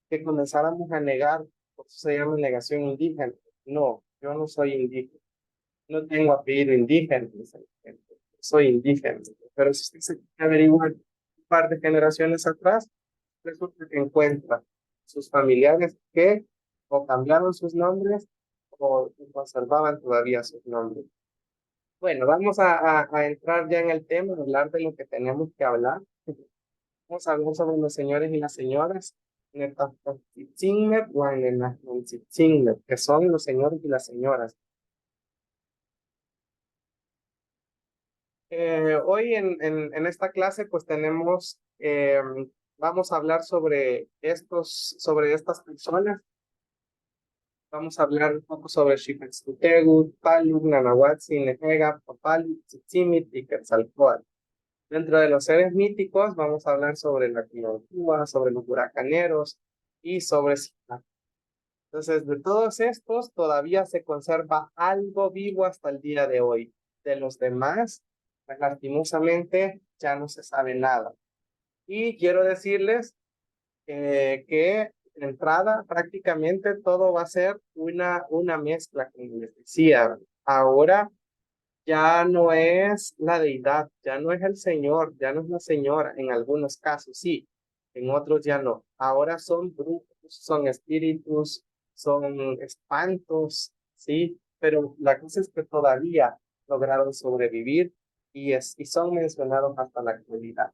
que comenzáramos a negar, por eso se llama negación indígena. No, yo no soy indígena, no tengo apellido indígena, dice la gente, soy indígena. Pero si usted se quiere averiguar un par de generaciones atrás, resulta que encuentra sus familiares que o cambiaron sus nombres o conservaban todavía sus nombres. Bueno, vamos a entrar ya en el tema, hablar de lo que tenemos que hablar. Vamos a hablar sobre los señores y las señoras, Netachtitzinmet o Anenajnontzitzinmet, que son los señores y las señoras. Hoy en esta clase pues vamos a hablar sobre estas personas. Vamos a hablar un poco sobre Xicotencutecutl, Paluk, Nanahuatzin, Nejega, Papalu, Tzitzimit y Quetzalcóatl. Dentro de los seres míticos vamos a hablar sobre la Quinotúa, sobre los huracaneros y sobre Sina. Entonces, de todos estos todavía se conserva algo vivo hasta el día de hoy. De los demás, pues lastimosamente ya no se sabe nada. Y quiero decirles que de entrada prácticamente todo va a ser una mezcla, como les decía. Ahora ya no es la deidad, ya no es el señor, ya no es la señora, en algunos casos sí, en otros ya no. Ahora son brujos, son espíritus, son espantos, ¿sí? Pero la cosa es que todavía lograron sobrevivir y son mencionados hasta la actualidad.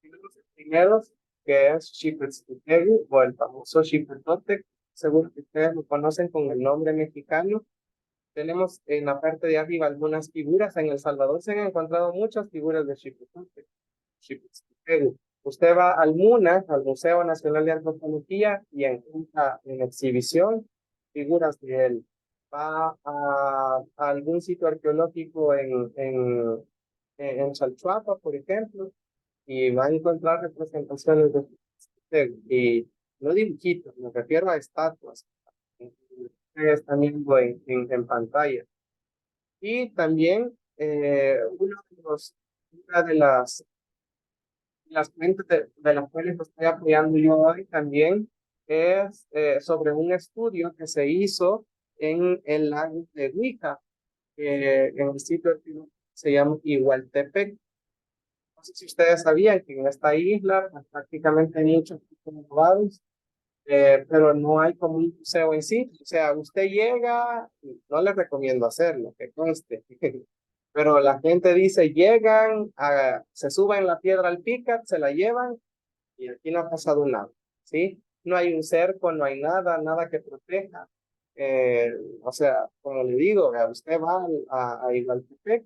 Tenemos el primero, que es Xicotencatl, o el famoso Xipetotec, seguro que ustedes lo conocen con el nombre mexicano. Tenemos en la parte de arriba algunas figuras. En El Salvador se han encontrado muchas figuras de Xicotencatl. Usted va al MUNA, al Museo Nacional de Antropología, y encuentra en exhibición figuras de él. Va a algún sitio arqueológico en Chalchuapa, por ejemplo, y va a encontrar representaciones de Xicotencatl. Y no dibujitos, me refiero a estatuas que ustedes están viendo en pantalla. Y también una de las fuentes de las cuales estoy apoyando yo hoy también es sobre un estudio que se hizo en el lago de Huica, en el sitio que se llama Igualtepec. No sé si ustedes sabían que en esta isla pues, prácticamente hay muchos lugares, pero no hay como un museo en sí. O sea, usted llega, no les recomiendo hacerlo, que conste, pero la gente dice, llegan, se suben la piedra al Picat, se la llevan y aquí no ha pasado nada, ¿sí? No hay un cerco, no hay nada, nada que proteja. O sea, como le digo, usted va a Igualtepec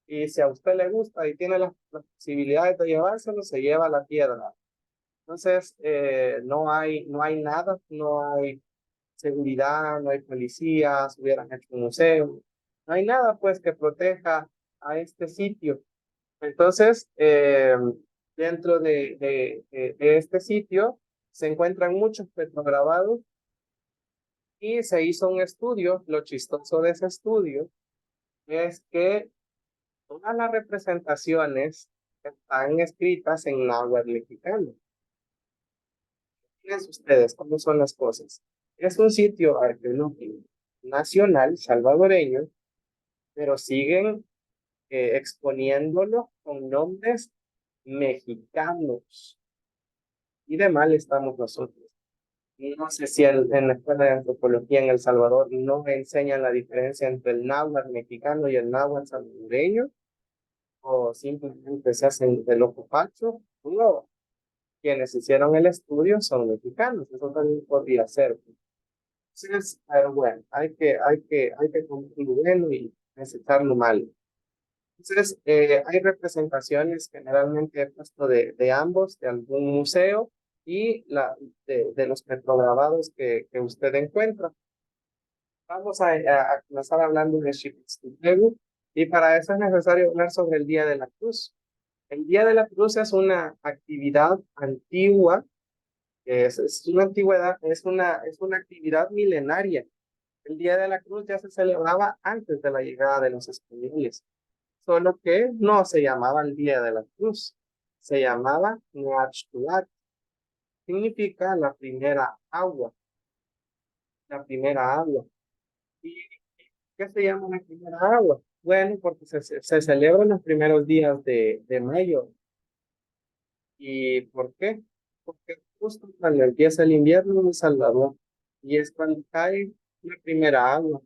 y si a usted le gusta y tiene las posibilidades de llevárselo, se lleva la piedra. Entonces, no hay nada, no hay seguridad, no hay policías, hubieran hecho un museo, no hay nada pues que proteja a este sitio. Entonces, dentro de este sitio se encuentran muchos petrograbados y se hizo un estudio. Lo chistoso de ese estudio es que todas las representaciones están escritas en náhuatl mexicano. Fíjense ustedes cómo son las cosas. Es un sitio arqueológico nacional salvadoreño, pero siguen exponiéndolo con nombres mexicanos. Y de mal estamos nosotros. No sé si en la escuela de antropología en El Salvador no enseñan la diferencia entre el náhuatl mexicano y el náhuatl salvadoreño, o simplemente se hacen del ojo pacho. No, quienes hicieron el estudio son mexicanos, eso también podría ser. Entonces, pero bueno, hay que comer lo bueno y desechar lo malo. Entonces, hay representaciones generalmente he puesto de ambos, de algún museo y de los petrograbados que usted encuentra. Vamos a comenzar hablando de Xicotencatl y para eso es necesario hablar sobre el Día de la Cruz. El Día de la Cruz es una actividad antigua, es una antigüedad, es una actividad milenaria. El Día de la Cruz ya se celebraba antes de la llegada de los españoles, solo que no se llamaba el Día de la Cruz, se llamaba Neachtuat, significa la primera agua. ¿Y qué se llama la primera agua? Bueno, porque se celebra en los primeros días de mayo. ¿Y por qué? Porque justo cuando empieza el invierno en El Salvador y es cuando cae la primera agua.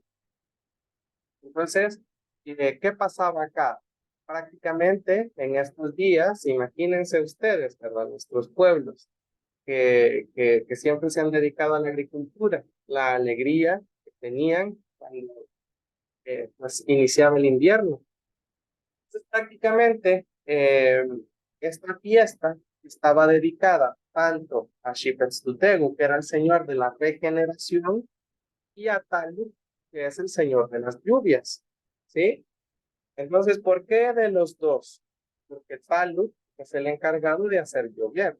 Entonces, ¿qué pasaba acá? Prácticamente en estos días, imagínense ustedes, ¿verdad? Nuestros pueblos que siempre se han dedicado a la agricultura, la alegría que tenían cuando pues, iniciaba el invierno. Entonces, prácticamente esta fiesta estaba dedicada tanto a Xicotencatl, que era el señor de la regeneración, y a Talu, que es el señor de las lluvias, ¿sí? Entonces, ¿por qué de los dos? Porque Talu es el encargado de hacer llover,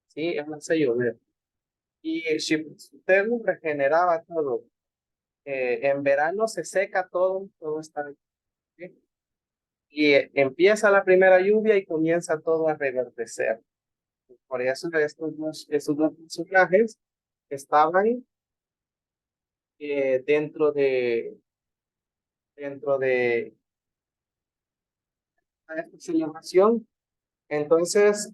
¿sí? Él hace llover. Y Xicotencatl regeneraba todo. En verano se seca todo está bien. Y empieza la primera lluvia y comienza todo a reverdecer. Por eso esos dos personajes estaban dentro de esta celebración Entonces,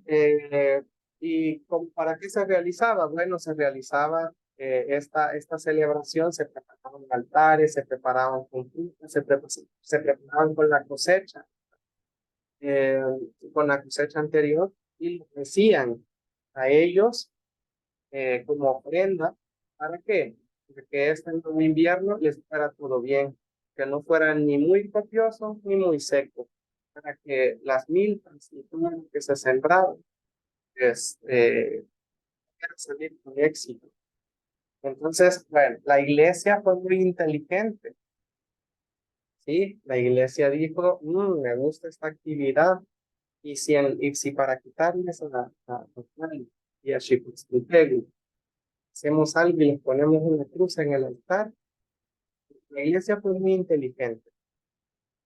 ¿para qué se realizaba? Bueno, se realizaba esta celebración, se preparaban altares, se preparaban con frutas, se preparaban eh, con la cosecha anterior, y le decían a ellos como ofrenda. ¿Para qué? Porque este en invierno les fuera todo bien, que no fuera ni muy copioso ni muy seco, para que las milpas y todo lo que se sembraron pudiera salir con éxito. Entonces, bueno, la iglesia fue muy inteligente, ¿sí? La iglesia dijo, me gusta esta actividad, y si para quitarles a Juan y a Xicotzintego hacemos algo y les ponemos una cruz en el altar. La iglesia fue muy inteligente.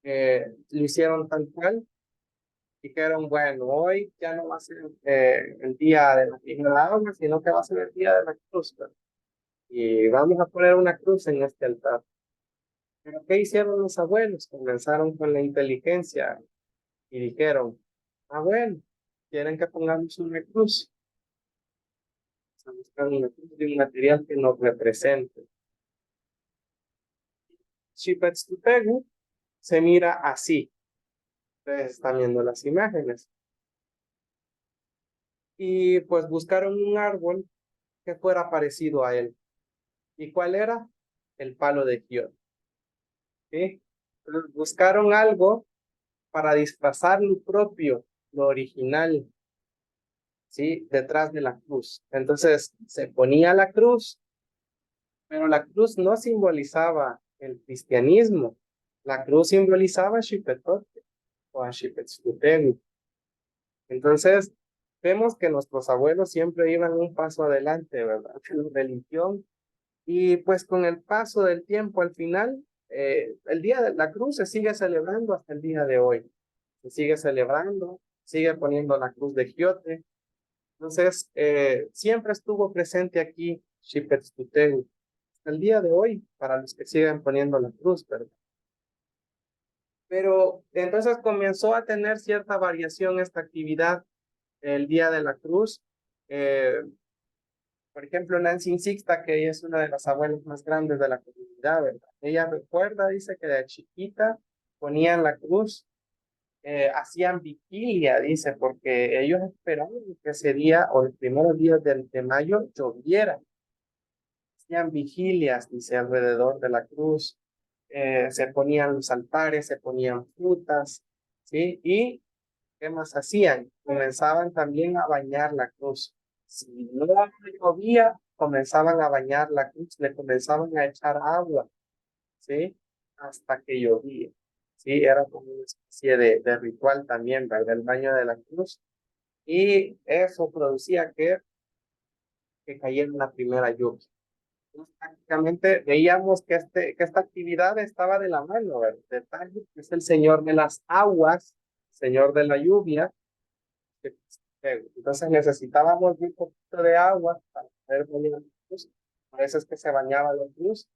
Lo hicieron tal cual. Dijeron, bueno, hoy ya no va a ser el día de la Virgen de la Agua, sino que va a ser el día de la cruz, ¿verdad? Y vamos a poner una cruz en este altar. Pero ¿qué hicieron los abuelos? Comenzaron con la inteligencia y dijeron, bueno, quieren que pongamos una cruz. Vamos a buscar una cruz de un material que nos represente. Xicotzintego se mira así. Ustedes están viendo las imágenes. Y pues buscaron un árbol que fuera parecido a él. ¿Y cuál era? El palo de Giot. ¿Sí? Entonces, buscaron algo para disfrazar lo propio, lo original, ¿sí? Detrás de la cruz. Entonces se ponía la cruz, pero la cruz no simbolizaba el cristianismo. La cruz simbolizaba a Xipetote o a Xicotzintego. Entonces, vemos que nuestros abuelos siempre iban un paso adelante, ¿verdad? De la religión. Y pues con el paso del tiempo, al final, el Día de la Cruz se sigue celebrando hasta el día de hoy. Se sigue celebrando, sigue poniendo la cruz de Giote. Entonces, siempre estuvo presente aquí Xicotzintego hasta el día de hoy, para los que siguen poniendo la cruz, ¿verdad? Pero entonces comenzó a tener cierta variación esta actividad el Día de la Cruz. Eh, por ejemplo, Nancy Sixta, que ella es una de las abuelas más grandes de la comunidad, ¿verdad? Ella recuerda, dice que de chiquita ponían la cruz, hacían vigilia, dice, porque ellos esperaban que ese día o los primeros días de mayo lloviera. Hacían vigilias, dice, alrededor de la cruz. Se ponían los altares, se ponían frutas, ¿sí? Y ¿qué más hacían? Comenzaban también a bañar la cruz. Si no llovía, comenzaban a bañar la cruz, le comenzaban a echar agua, ¿sí? Hasta que llovía, ¿sí? Era como una especie de ritual también, ¿verdad? El baño de la cruz. Y eso producía que cayera la primera lluvia. Entonces, prácticamente veíamos que esta actividad estaba de la mano, ¿verdad? De tal que es el Señor de las aguas, Señor de la lluvia. Entonces necesitábamos un poquito de agua para poder bañar la cruz. Por eso es que se bañaba la cruz,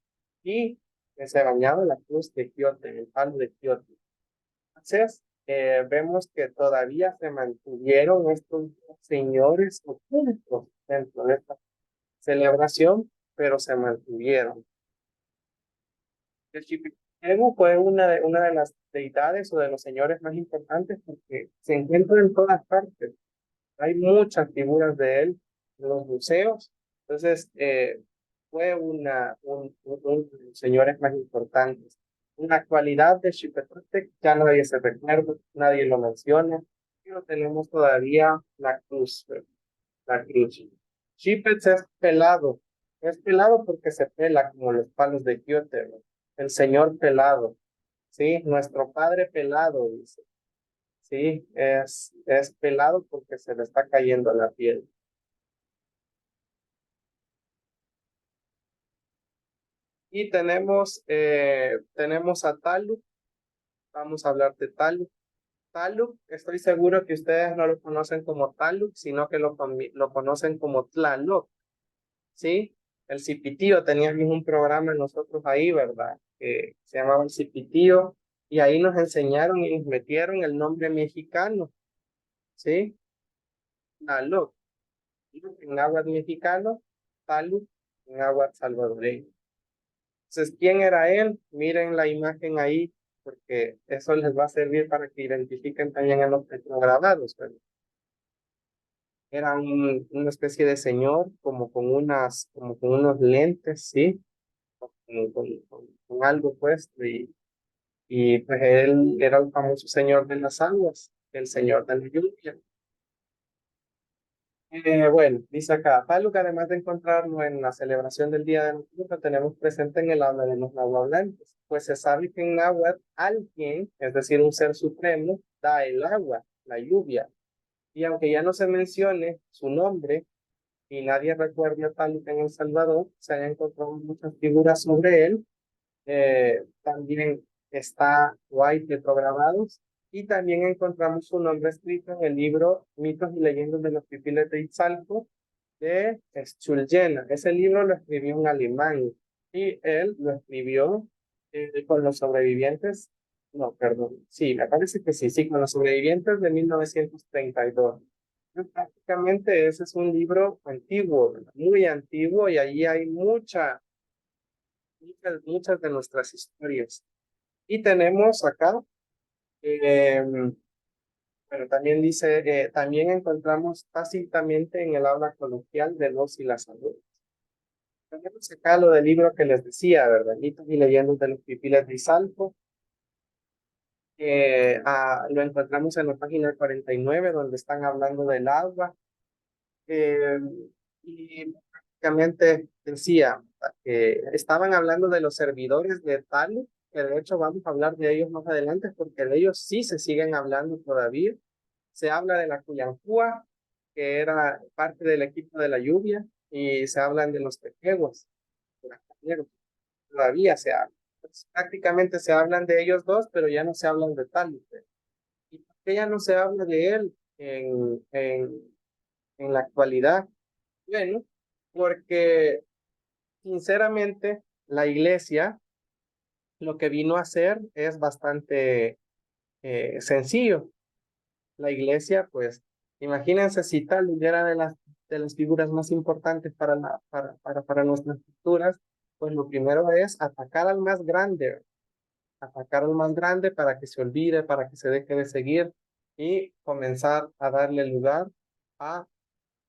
y que se bañaba la cruz de Giote, el palo de Giote. Entonces, vemos que todavía se mantuvieron estos señores ocultos dentro de esta celebración, pero se mantuvieron. El Xicotzintego fue una de las deidades o de los señores más importantes, porque se encuentra en todas partes. Hay muchas figuras de él en los museos. Entonces, fue un de los señores más importantes. En la actualidad de Xicoténtec ya nadie se recuerda, nadie lo menciona, pero tenemos todavía la cruz, ¿verdad? La cruz. Xipetz es pelado porque se pela como los palos de Quiote, ¿verdad? El señor pelado, ¿sí? Nuestro padre pelado, dice. Sí, es pelado porque se le está cayendo la piel. Y tenemos a Taluk. Vamos a hablar de Taluk. Taluk, estoy seguro que ustedes no lo conocen como Taluk, sino que lo conocen como Tlaloc, ¿sí? El Cipitío, teníamos un programa nosotros ahí, ¿verdad? Que se llamaba el Cipitío, y ahí nos enseñaron y nos metieron el nombre mexicano. ¿sí? Naloc en náhuatl mexicano, Talu en náhuatl salvadoreño. Entonces, ¿quién era él? Miren la imagen ahí, porque eso les va a servir para que identifiquen también en los petrograbados. ¿Verdad? Era una especie de señor, como con unos lentes, ¿sí? Con algo puesto, y pues él era el famoso señor de las aguas, el señor de la lluvia. Bueno, dice acá, Paluca, además de encontrarlo en la celebración del Día de la Fruta, tenemos presente en el habla de los nahuatlantes, pues se sabe que en náhuatl alguien, es decir, un ser supremo, da el agua, la lluvia, y aunque ya no se mencione su nombre y nadie recuerde a Paluca en El Salvador, se han encontrado muchas figuras sobre él. También está White petrograbados y también encontramos su nombre escrito en el libro Mitos y Leyendas de los Pipiles de Itzalco de Schulgena. Ese libro lo escribió un alemán y él lo escribió con los sobrevivientes, no, perdón, sí, me parece que sí, sí, con los sobrevivientes de 1932. Entonces, prácticamente ese es un libro antiguo, ¿verdad? Muy antiguo, y allí hay muchas de nuestras historias. Y tenemos acá, pero también dice, también encontramos tácitamente en el habla coloquial de los y las abuelas. Tenemos acá lo del libro que les decía, ¿verdad? Mitos y leyendas de los pipiles de Izalco. Lo encontramos en la página 49, donde están hablando del agua. Eh, y prácticamente decía que estaban hablando de los servidores de Talu, que de hecho vamos a hablar de ellos más adelante, porque de ellos sí se siguen hablando todavía. Se habla de la Cuyancúa, que era parte del equipo de la lluvia, y se hablan de los tequeguas, todavía se habla. Pues, prácticamente se hablan de ellos dos, pero ya no se hablan de Talu. ¿Y por qué ya no se habla de él en la actualidad? Bueno, porque sinceramente la iglesia lo que vino a hacer es bastante sencillo. La iglesia, pues, imagínense si tal era de las figuras más importantes para nuestras culturas, pues lo primero es atacar al más grande para que se olvide, para que se deje de seguir y comenzar a darle lugar a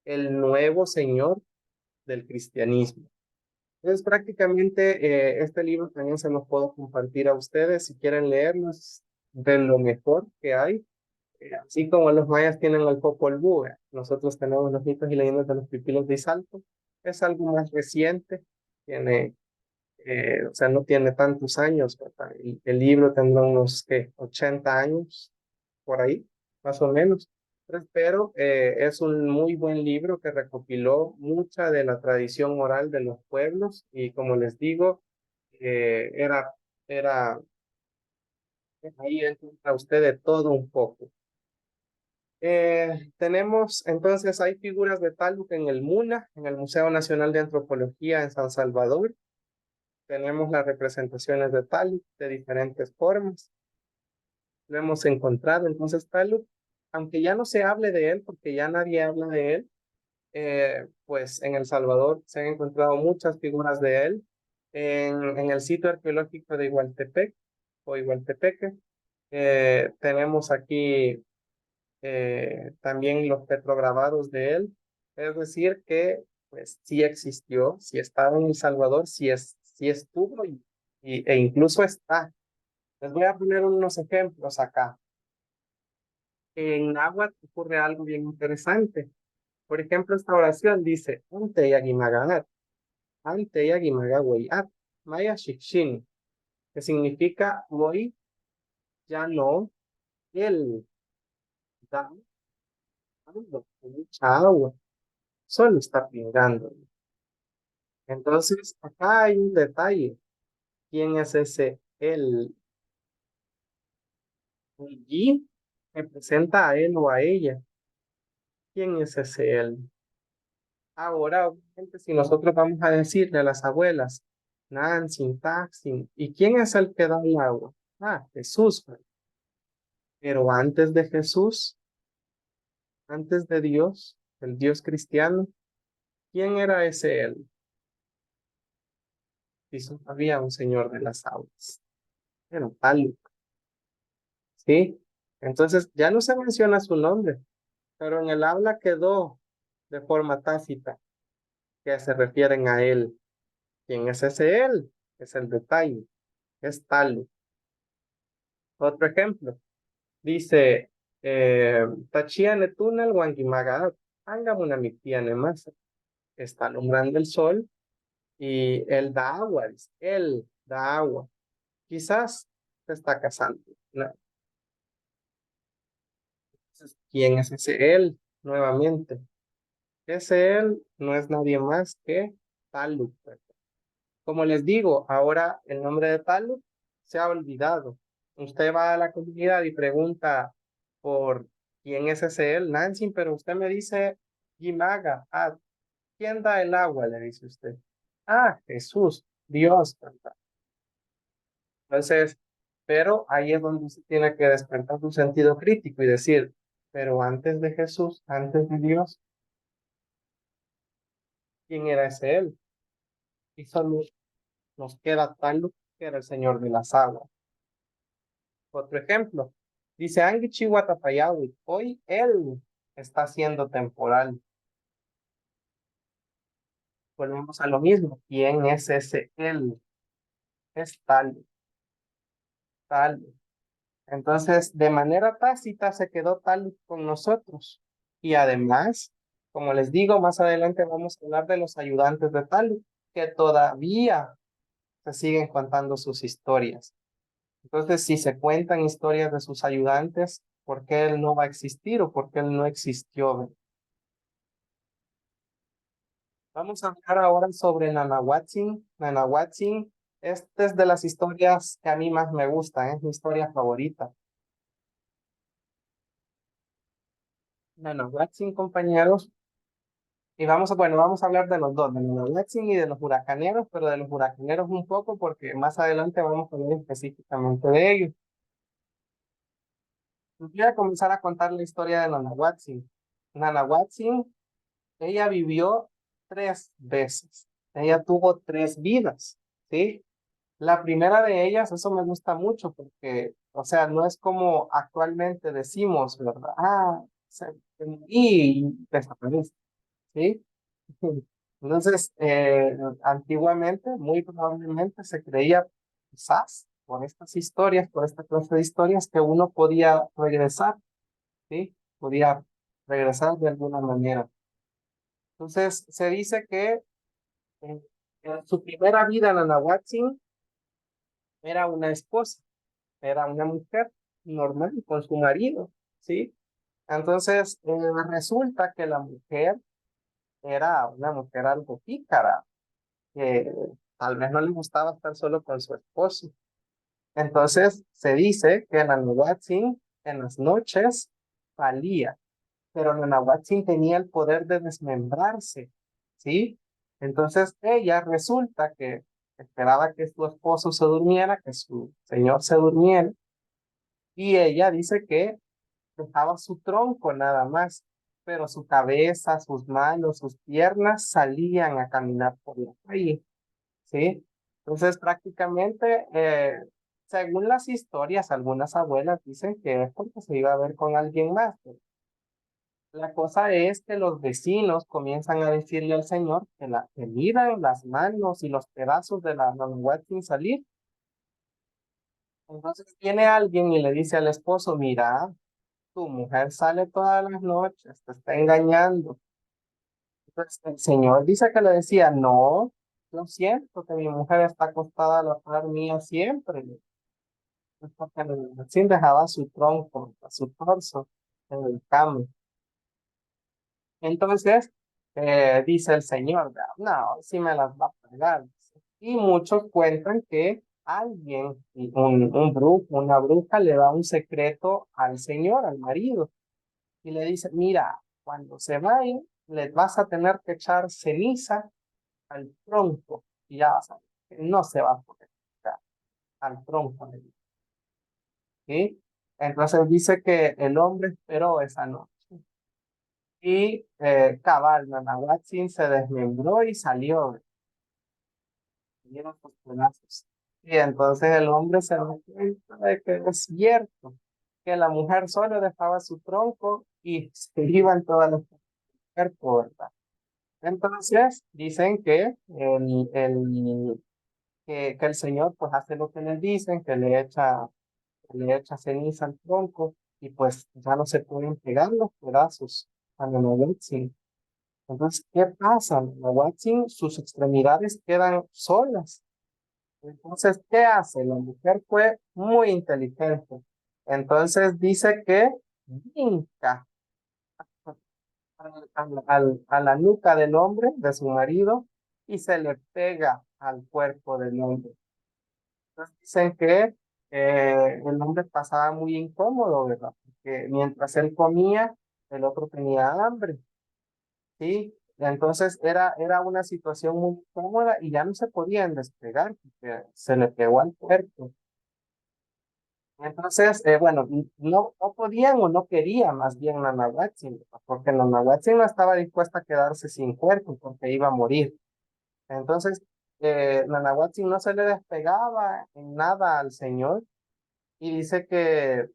el nuevo señor del cristianismo. Entonces, prácticamente este libro también se los puedo compartir a ustedes si quieren leerlos, de lo mejor que hay. Así como los mayas tienen el Popol Vuh, nosotros tenemos los mitos y leyendas de los pipilos de Izalco. Es algo más reciente, o sea, no tiene tantos años, ¿verdad? El libro tendrá unos, ¿qué? 80 años, por ahí, más o menos. Pero es un muy buen libro que recopiló mucha de la tradición oral de los pueblos, y como les digo, era, ahí encuentra usted de todo un poco. Tenemos entonces, hay figuras de Taluc en el MUNA, en el Museo Nacional de Antropología en San Salvador. Tenemos las representaciones de Taluc de diferentes formas. Lo hemos encontrado. Entonces Taluc, aunque ya no se hable de él, porque ya nadie habla de él, pues en El Salvador se han encontrado muchas figuras de él en el sitio arqueológico de Igualtepec o Igualtepeque. Tenemos aquí también los petrograbados de él, es decir, que pues sí existió, sí estaba en El Salvador, sí estuvo e incluso está. Les voy a poner unos ejemplos acá. En náhuatl ocurre algo bien interesante. Por ejemplo, esta oración dice, ante yaguimagaat, ante yagimagaweyat, maya shikshin, que significa hoy ya no, él da mucha agua, solo está pingando. Entonces, acá hay un detalle. ¿Quién es ese él? El yi representa a él o a ella. ¿Quién es ese él? Ahora, obviamente, si nosotros vamos a decirle a las abuelas, Nancy, Taxi, ¿y quién es el que da el agua? Ah, Jesús. Pero antes de Jesús, antes de Dios, el Dios cristiano, ¿quién era ese él? Dice, había un señor de las aguas. Era Taluk, ¿sí? Entonces ya no se menciona su nombre, pero en el habla quedó de forma tácita que se refieren a él. ¿Quién es ese él? Es el detalle, es Taluk. Otro ejemplo, dice, Tachia netunal wangimagat, una mitiane más. Está alumbrando el sol y él da agua, dice, él da agua. Quizás se está casando, ¿no? Entonces, ¿quién es ese él? Nuevamente, ese él no es nadie más que Taluk. Como les digo, ahora el nombre de Taluk se ha olvidado. Usted va a la comunidad y pregunta por quién es ese él, Nancy, pero usted me dice Yimaga. Ah, ¿quién da el agua? Le dice usted. Ah, Jesús, Dios, ¿verdad? Entonces, pero ahí es donde usted tiene que despertar su sentido crítico y decir, pero antes de Jesús, antes de Dios, ¿quién era ese él? Y solo nos queda Taluk, que era el Señor de las aguas. Otro ejemplo, dice Angichi Watapayawi, hoy él está siendo temporal. Volvemos a lo mismo. ¿Quién es ese él? Es tal, tal. Entonces, de manera tácita se quedó tal con nosotros. Y además, como les digo, más adelante vamos a hablar de los ayudantes de tal, que todavía se siguen contando sus historias. Entonces, si se cuentan historias de sus ayudantes, ¿por qué él no va a existir o por qué él no existió? Vamos a hablar ahora sobre Nanahuatzin. Nanahuatzin, esta es de las historias que a mí más me gustan, es mi historia favorita. Nanahuatzin, compañeros, y vamos a hablar de los dos, de Nanahuatzin y de los huracaneros, pero de los huracaneros un poco porque más adelante vamos a hablar específicamente de ellos. Voy a comenzar a contar la historia de Nanahuatzin. Nanahuatzin, ella vivió 3 veces, ella tuvo 3 vidas, ¿sí? La primera de ellas, eso me gusta mucho porque, o sea, no es como actualmente decimos, ¿verdad? Ah, y desaparece, ¿sí? Entonces, antiguamente, muy probablemente se creía, quizás, por estas historias, por esta clase de historias, que uno podía regresar, ¿sí? Podía regresar de alguna manera. Entonces, se dice que en, en su primera vida, Nanahuatzin era una esposa, era una mujer normal con su marido, ¿sí? Entonces, resulta que la mujer era una mujer algo pícara, que tal vez no le gustaba estar solo con su esposo. Entonces, se dice que Nanahuatzin en las noches salía, pero Nanahuatzin tenía el poder de desmembrarse, ¿sí? Entonces, ella resulta que esperaba que su esposo se durmiera, que su señor se durmiera, y ella dice que dejaba su tronco nada más, pero su cabeza, sus manos, sus piernas salían a caminar por la calle, ¿sí? Entonces prácticamente, según las historias, algunas abuelas dicen que es porque se iba a ver con alguien más. La cosa es que los vecinos comienzan a decirle al señor que miran las manos y los pedazos de la Nanahuatzin sin salir. Entonces viene alguien y le dice al esposo, mira, tu mujer sale todas las noches, te está engañando. Entonces el señor dice que le decía, no, yo siento que mi mujer está acostada a la par mía siempre. Es porque sin dejaba su tronco, su torso en el cama. Entonces dice el señor, no, si me las va a pagar. Y muchos cuentan que alguien, un brujo, una bruja, le da un secreto al señor, al marido y le dice, mira, cuando se vaya, le vas a tener que echar ceniza al tronco y ya vas a ver que no se va a poder quitar al tronco. ¿Sí? Entonces dice que el hombre esperó esa noche y cabal, Nanahuatzin se desmembró y salió, salieron sus pedazos. Y entonces el hombre se da cuenta de que es cierto, que la mujer solo dejaba su tronco y se iban todas las cuerpo, ¿verdad? Entonces dicen que el Señor pues hace lo que le dicen, le echa ceniza al tronco y pues ya no se pueden pegar los pedazos a Nanahuatzin. Entonces, ¿qué pasa? Nanahuatzin, sus extremidades quedan solas. Entonces, ¿qué hace? La mujer fue muy inteligente. Entonces dice que brinca a la nuca del hombre, de su marido, y se le pega al cuerpo del hombre. Entonces dicen que el hombre pasaba muy incómodo, ¿verdad? Porque mientras él comía, el otro tenía hambre, ¿sí? Entonces era una situación muy incómoda y ya no se podían despegar porque se le pegó al cuerpo. Entonces, bueno, no podían o no querían más bien Nanahuatzin, porque Nanahuatzin no estaba dispuesta a quedarse sin cuerpo porque iba a morir. Entonces, Nanahuatzin no se le despegaba en nada al Señor y dice que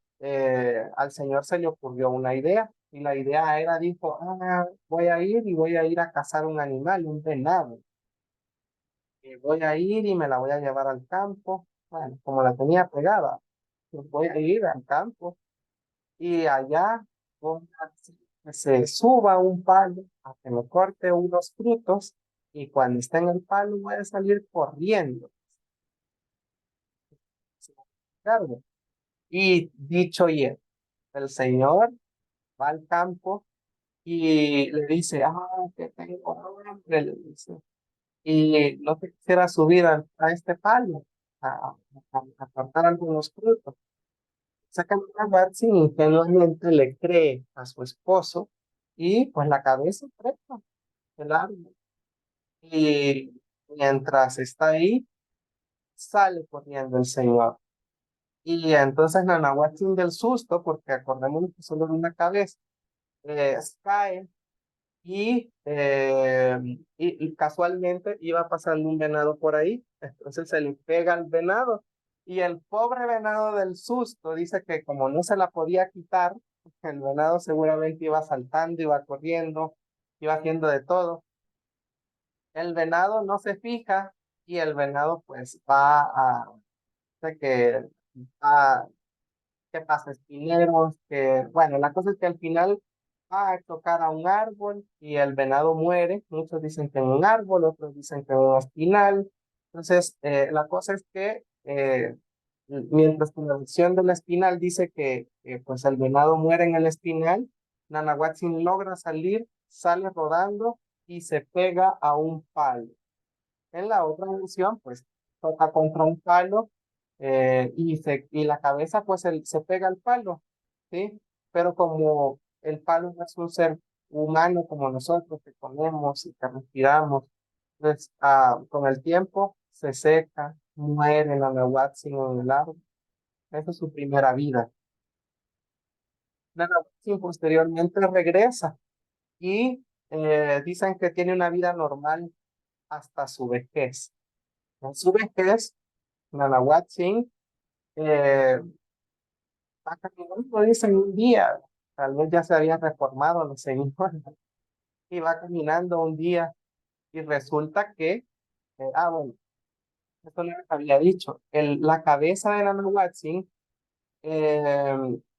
al Señor se le ocurrió una idea y la idea era, dijo, voy a ir y voy a ir a cazar un animal, un venado. Y voy a ir y me la voy a llevar al campo. Bueno, como la tenía pegada, pues voy a ir al campo y allá voy a hacer que se suba un palo a que me corte unos frutos y cuando esté en el palo voy a salir corriendo. Claro. Y dicho y hecho, el Señor va al campo y le dice, que tengo hambre, le dice, y no te quisiera subir a este palo a cortar algunos frutos. Sacan una Betsy ingenuamente le cree a su esposo y pues la cabeza trepa el árbol. Y mientras está ahí, sale corriendo el Señor. Y entonces Nanahuatzin del susto, porque acordémonos que solo era una cabeza, cae y casualmente iba pasando un venado por ahí, entonces se le pega al venado y el pobre venado del susto dice que como no se la podía quitar, el venado seguramente iba saltando, iba corriendo, iba haciendo de todo. El venado no se fija y el venado pues sé que va, que pasa espineros, que bueno, la cosa es que al final va a tocar a un árbol y el venado muere. Muchos dicen que en un árbol, otros dicen que en un espinal. Entonces, la cosa es que mientras que la versión del espinal dice que pues el venado muere en el espinal, Nanahuatzin logra salir, sale rodando y se pega a un palo. En la otra versión, pues toca contra un palo y la cabeza pues se pega al palo, ¿sí? Pero como el palo no es un ser humano como nosotros que comemos y que respiramos, pues con el tiempo se seca, muere la Nahuatzin en el árbol. Esa es su primera vida. La Nahuatzin posteriormente regresa y dicen que tiene una vida normal hasta su vejez. En su vejez, Nanahuatzin va caminando, dicen un día, tal vez ya se había reformado los señores, y va caminando un día y resulta que, bueno, esto no les había dicho, la cabeza de Nanahuatzin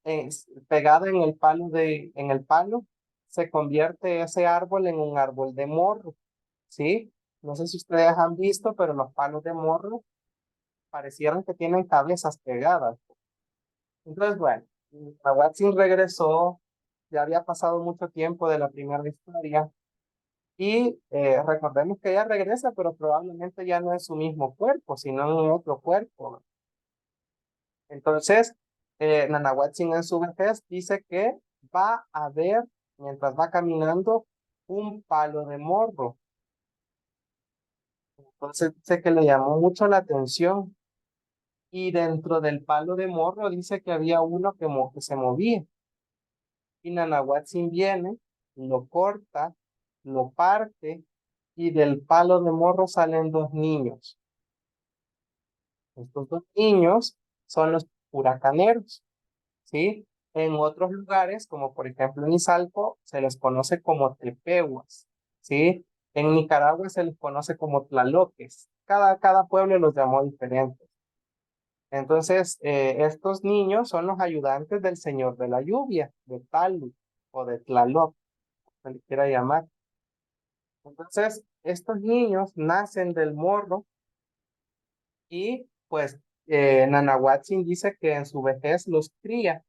es pegada en el palo en el palo, se convierte ese árbol en un árbol de morro, ¿sí? No sé si ustedes han visto, pero los palos de morro parecieran que tienen cabezas pegadas. Entonces, bueno, Watson regresó, ya había pasado mucho tiempo de la primera historia y recordemos que ella regresa, pero probablemente ya no es su mismo cuerpo, sino en otro cuerpo. Entonces, Nanahuatzin en su vejez dice que va a ver, mientras va caminando, un palo de morro. Entonces dice que le llamó mucho la atención y dentro del palo de morro dice que había uno que se movía. Y Nanahuatzin viene lo corta, lo parte y del palo de morro salen dos niños. Estos dos niños son los huracaneros, ¿sí? En otros lugares, como por ejemplo en Izalco, se les conoce como tepehuas, ¿sí? En Nicaragua se les conoce como tlaloques. Cada pueblo los llamó diferente. Entonces, estos niños son los ayudantes del Señor de la Lluvia, de Talu o de Tlaloc, como se le quiera llamar. Entonces, estos niños nacen del morro y pues Nanahuatzin dice que en su vejez los cría,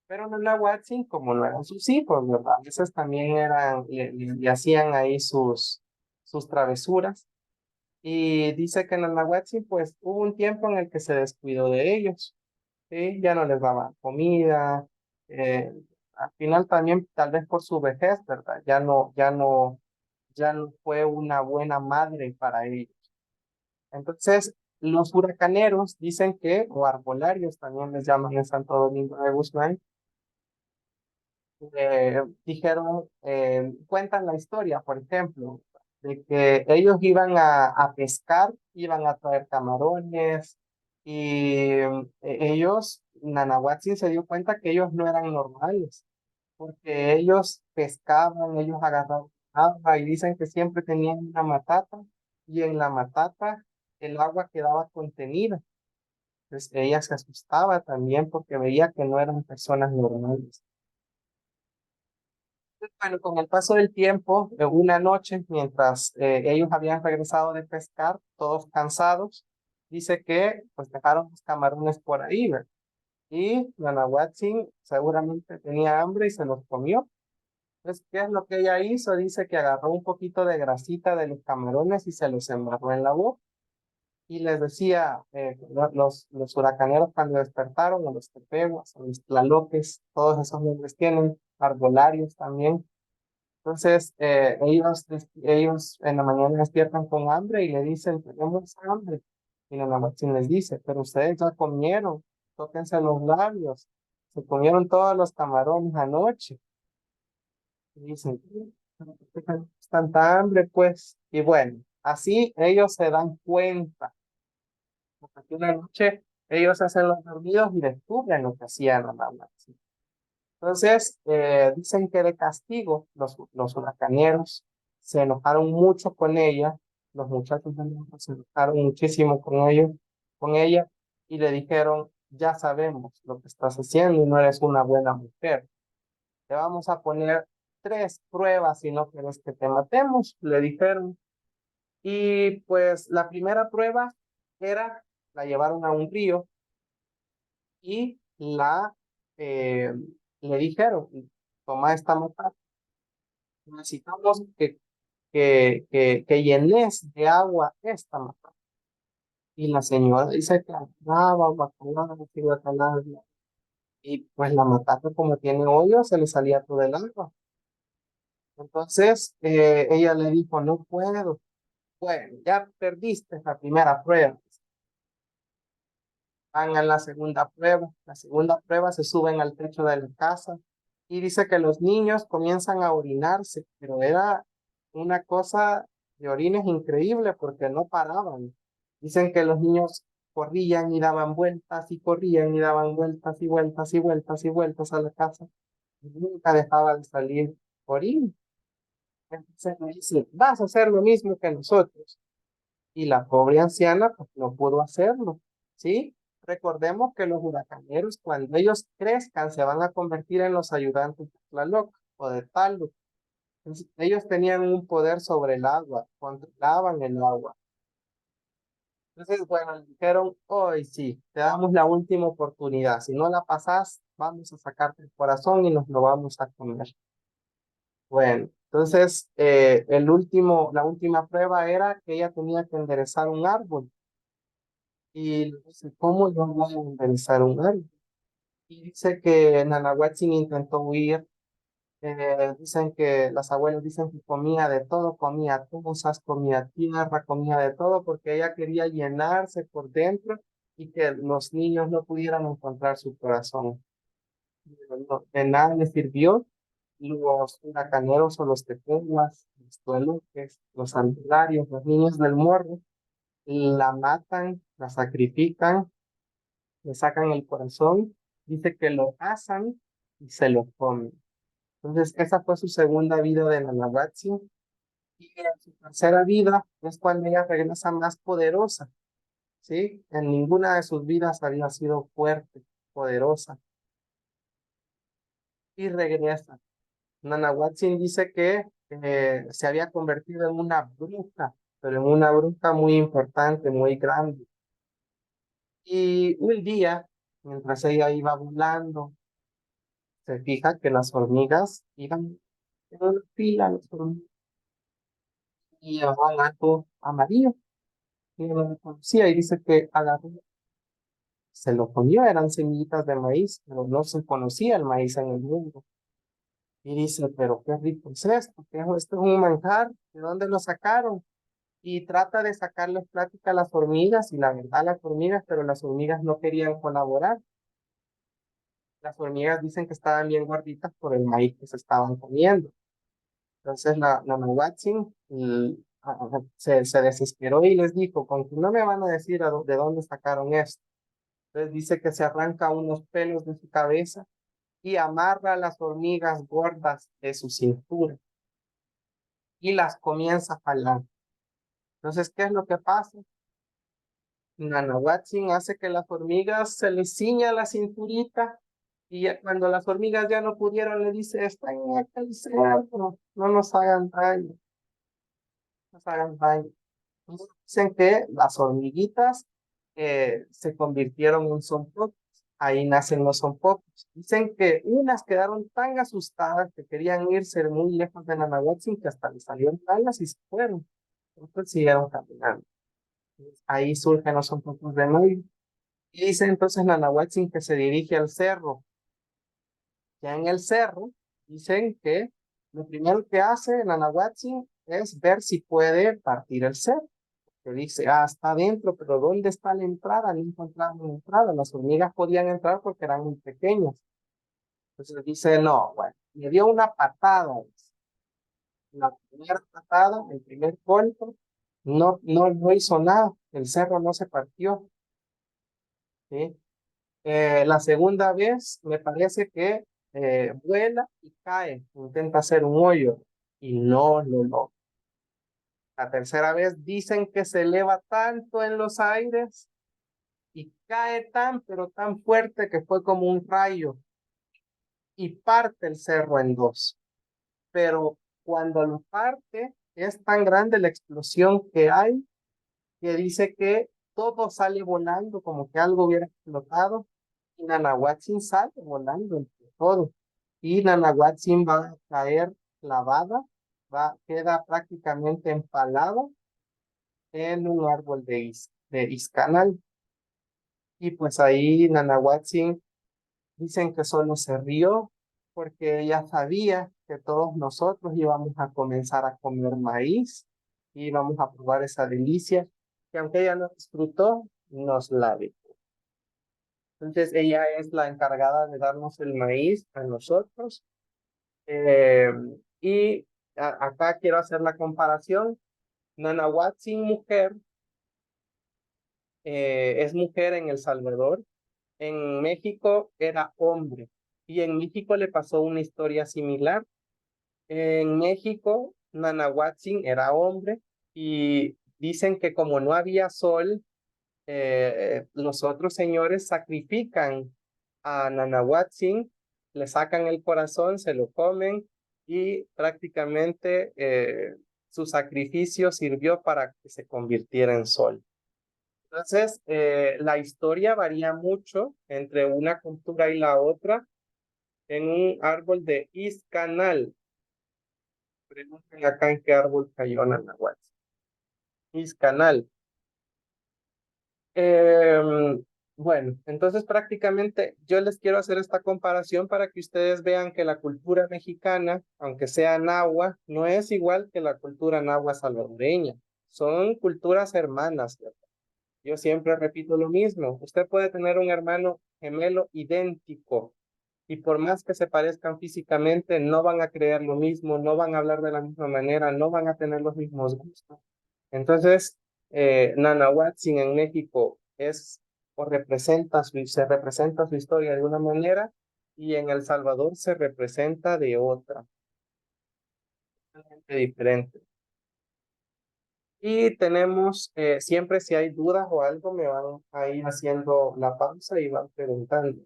pero Nanahuatzin, como no eran sus hijos, ¿verdad? A veces también eran, y hacían ahí sus travesuras. Y dice que Nanahuatzin, pues hubo un tiempo en el que se descuidó de ellos, ¿sí? Ya no les daba comida, eh, al final también tal vez por su vejez, ¿verdad? Ya no fue una buena madre para ellos. Entonces, los huracaneros dicen que, o arbolarios también les llaman en Santo Domingo de Guzmán, dijeron, cuentan la historia, por ejemplo, de que ellos iban a pescar, iban a traer camarones y ellos, Nanahuatzin se dio cuenta que ellos no eran normales, porque ellos pescaban, ellos agarraban agua y dicen que siempre tenían una matata y en la matata el agua quedaba contenida. Entonces ella se asustaba también porque veía que no eran personas normales. Bueno, con el paso del tiempo, una noche, mientras ellos habían regresado de pescar, todos cansados, dice que pues dejaron los camarones por ahí, ¿verdad? Y Nanahuatzin seguramente tenía hambre y se los comió. Entonces, ¿qué es lo que ella hizo? Dice que agarró un poquito de grasita de los camarones y se los embarró en la boca. Y les decía, los huracaneros cuando despertaron, a los tepehuas, a los tlaloques, todos esos nombres tienen, arbolarios también. Entonces, ellos en la mañana despiertan con hambre y le dicen, tenemos hambre. Y la Namatzin les dice, pero ustedes ya comieron, tóquense los labios, se comieron todos los camarones anoche. Y dicen, "¿Pero por qué tenemos tanta hambre, pues?" Y bueno, así ellos se dan cuenta, porque una noche ellos hacen los dormidos y descubren lo que hacían la Namatzin. Entonces, dicen que de castigo los huracaneros se enojaron mucho con ella, los muchachos de Lima se enojaron muchísimo con ella y le dijeron, ya sabemos lo que estás haciendo y no eres una buena mujer. Te vamos a poner 3 pruebas si no quieres que te matemos, le dijeron. Y pues la primera prueba era, la llevaron a un río y eh, le dijeron, toma esta matata, necesitamos que llenes de agua esta matata. Y la señora dice que bacalao, que bacalao, y pues la matata como tiene hoyo se le salía todo el agua. Entonces ella le dijo, no puedo. Bueno, ya perdiste la primera prueba. Van a la segunda prueba. La segunda prueba se suben al techo de la casa y dice que los niños comienzan a orinarse, pero era una cosa de orines increíble porque no paraban. Dicen que los niños corrían y daban vueltas y corrían y daban vueltas y vueltas y vueltas y vueltas a la casa y nunca dejaba de salir orín. Entonces me dice, vas a hacer lo mismo que nosotros. Y la pobre anciana pues no pudo hacerlo, ¿sí? Recordemos que los huracaneros, cuando ellos crezcan, se van a convertir en los ayudantes de Tlaloc o de Taluk. Entonces, ellos tenían un poder sobre el agua, controlaban el agua. Entonces, bueno, le dijeron, hoy sí, te damos la última oportunidad. Si no la pasas, vamos a sacarte el corazón y nos lo vamos a comer. Bueno, entonces, la última prueba era que ella tenía que enderezar un árbol. Y le dice, ¿cómo yo voy a enderezar un árbol? Y dice que Nanahuatzin intentó huir. Dicen que las abuelas dicen que comía de todo, comía tuzas, comía tierra, comía de todo, porque ella quería llenarse por dentro y que los niños no pudieran encontrar su corazón. Pero de nada le sirvió los huracaneros o los tepehuas, los tueluques, los albergarios, los niños del morro, la matan, la sacrifican, le sacan el corazón, dice que lo asan y se lo comen. Entonces, esa fue su segunda vida de Nanahuatzin. Y en su tercera vida es cuando ella regresa más poderosa, ¿sí? En ninguna de sus vidas había sido fuerte, poderosa. Y regresa. Nanahuatzin dice que se había convertido en una bruja, pero en una bruja muy importante, muy grande. Y un día, mientras ella iba volando, se fija que las hormigas iban en una fila, las hormigas, y llevaban algo amarillo. Y ella no lo conocía y dice que agarró, se lo comió, eran semillitas de maíz, pero no se conocía el maíz en el mundo. Y dice, pero qué rico es esto, esto es un manjar, ¿de dónde lo sacaron? Y trata de sacarles plática a las hormigas, y la verdad las hormigas, pero las hormigas no querían colaborar. Las hormigas dicen que estaban bien gorditas por el maíz que se estaban comiendo. Entonces la Nanahuatzin se desesperó y les dijo, con que no me van a decir de dónde sacaron esto. Entonces dice que se arranca unos pelos de su cabeza y amarra a las hormigas gordas de su cintura y las comienza a jalar. Entonces, ¿qué es lo que pasa? Nanahuatzin hace que las hormigas se les ciña la cinturita y cuando las hormigas ya no pudieron, le dice, están acá el cerro, no nos hagan daño, no nos hagan daño. Entonces, dicen que las hormiguitas se convirtieron en zompopos. Ahí nacen los zompopos. Dicen que unas quedaron tan asustadas que querían irse muy lejos de Nanahuatzin que hasta les salieron alas y se fueron. Entonces siguieron caminando. Ahí surgen los zompopos de nuevo. Y dice entonces Nanahuatzin que se dirige al cerro. Ya en el cerro, dicen que lo primero que hace Nanahuatzin es ver si puede partir el cerro. Que dice, está adentro, pero ¿dónde está la entrada? No encontraban la entrada. Las hormigas podían entrar porque eran muy pequeñas. Entonces dice, no, bueno, le dio una patada. La primera patada, el primer golpe, no hizo nada. El cerro no se partió. ¿Sí? La segunda vez me parece que vuela y cae, intenta hacer un hoyo y no lo logra. La tercera vez dicen que se eleva tanto en los aires y cae tan, pero tan fuerte que fue como un rayo y parte el cerro en dos. Pero cuando lo parte, es tan grande la explosión que hay que dice que todo sale volando como que algo hubiera explotado y Nanahuatzin sale volando entre todo. Y Nanahuatzin va a caer clavada, queda prácticamente empalada en un árbol de Izcanal. Y pues ahí Nanahuatzin dicen que solo se rió porque ella sabía que todos nosotros íbamos a comenzar a comer maíz y íbamos a probar esa delicia que aunque ella no disfrutó, nos la dio. Entonces ella es la encargada de darnos el maíz a nosotros. Y acá quiero hacer la comparación. Nanahuatzin mujer es mujer en El Salvador. En México era hombre y en México le pasó una historia similar. En México, Nanahuatzin era hombre y dicen que como no había sol, los otros señores sacrifican a Nanahuatzin, le sacan el corazón, se lo comen y prácticamente su sacrificio sirvió para que se convirtiera en sol. Entonces, la historia varía mucho entre una cultura y la otra. En un árbol de Izcanal, pregunten acá en qué árbol cayó Nanahuatzin. Izcanal. Bueno, entonces prácticamente yo les quiero hacer esta comparación para que ustedes vean que la cultura mexicana, aunque sea nahua, no es igual que la cultura nahua salvadoreña. Son culturas hermanas, ¿verdad? Yo siempre repito lo mismo. Usted puede tener un hermano gemelo idéntico, y por más que se parezcan físicamente, no van a creer lo mismo, no van a hablar de la misma manera, no van a tener los mismos gustos. Entonces, Nanahuatzin en México es o se representa su historia de una manera y en El Salvador se representa de otra, totalmente diferente. Y tenemos, siempre si hay dudas o algo, me van a ir haciendo la pausa y van preguntando.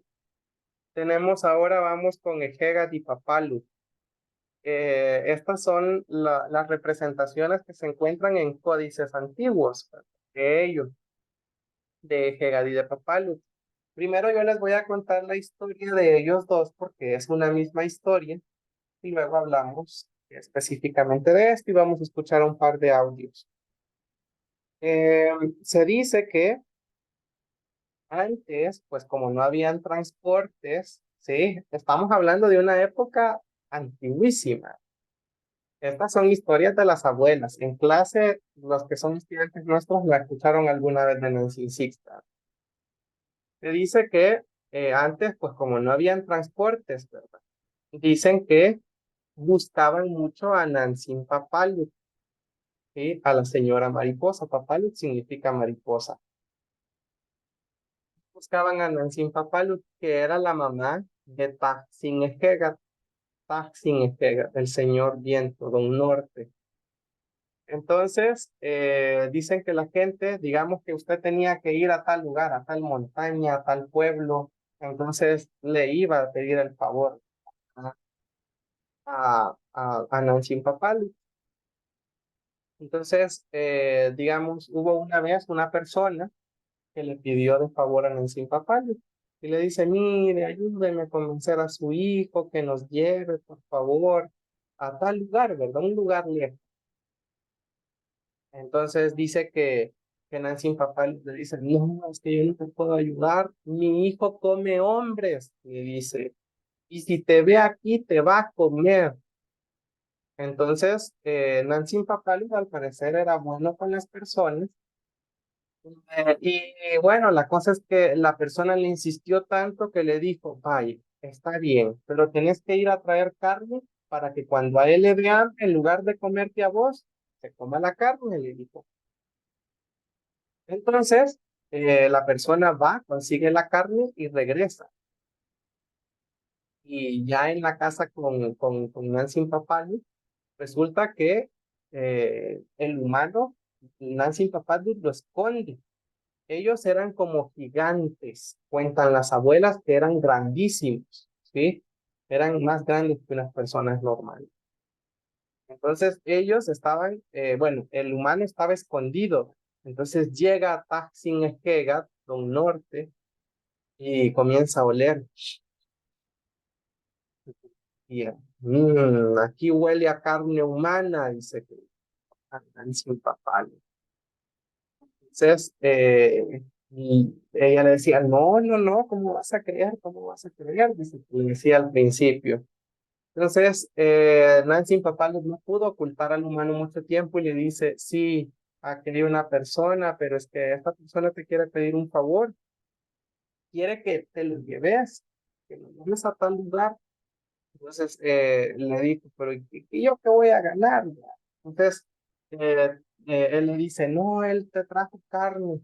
Tenemos ahora, vamos con Ejegat y Papalu. Estas son las representaciones que se encuentran en códices antiguos de ellos, de Ejegat y de Papalu. Primero yo les voy a contar la historia de ellos dos porque es una misma historia y luego hablamos específicamente de esto y vamos a escuchar un par de audios. Se dice que antes, pues como no habían transportes, sí, estamos hablando de una época antiguísima. Estas son historias de las abuelas. En clase, los que son estudiantes nuestros la escucharon alguna vez de Nancy Sixta. Se dice que antes, pues como no habían transportes, ¿verdad? Dicen que buscaban mucho a Nancy Papalu, ¿sí? A la señora mariposa. Papalu significa mariposa. Buscaban a Nancy Papalu, que era la mamá de Taksin Esquegat. Taksin Esquegat, el señor viento, don norte. Entonces, dicen que la gente, digamos que usted tenía que ir a tal lugar, a tal montaña, a tal pueblo, entonces le iba a pedir el favor a Nancy Papalu. Entonces, digamos, hubo una vez una persona que le pidió de favor a Nancy Papalu y le dice, mire, ayúdeme a convencer a su hijo que nos lleve, por favor, a tal lugar, ¿verdad? Un lugar lejos. Entonces dice que Nancy Papalu le dice, no, es que yo no te puedo ayudar, mi hijo come hombres, y dice, y si te ve aquí te va a comer. Entonces, Nancy Papalu al parecer era bueno con las personas. Y bueno, la cosa es que la persona le insistió tanto que le dijo, vaya, está bien, pero tienes que ir a traer carne para que cuando a él le vean, en lugar de comerte a vos, se coma la carne, le dijo. Entonces, la persona va, consigue la carne y regresa. Y ya en la casa con Nancy Papalu, resulta que el humano, Nancy Papalu, lo esconde. Ellos eran como gigantes, cuentan las abuelas que eran grandísimos, ¿sí? Eran más grandes que unas personas normales. Entonces ellos estaban, bueno, el humano estaba escondido. Entonces llega Taksin Esquegat, don norte, y comienza a oler. Y aquí huele a carne humana, dice que Nancy Papalu. Entonces, y ella le decía, no, no, no, ¿cómo vas a creer? ¿Cómo vas a creer? Dice, le decía al principio. Entonces, Nancy Papalu no pudo ocultar al humano mucho tiempo y le dice, sí, aquí hay una persona, pero es que esta persona te quiere pedir un favor, quiere que te lo lleves, que lo lleves a tal lugar. Entonces, le dijo, pero ¿y yo qué voy a ganar? Entonces, él le dice, no, él te trajo carne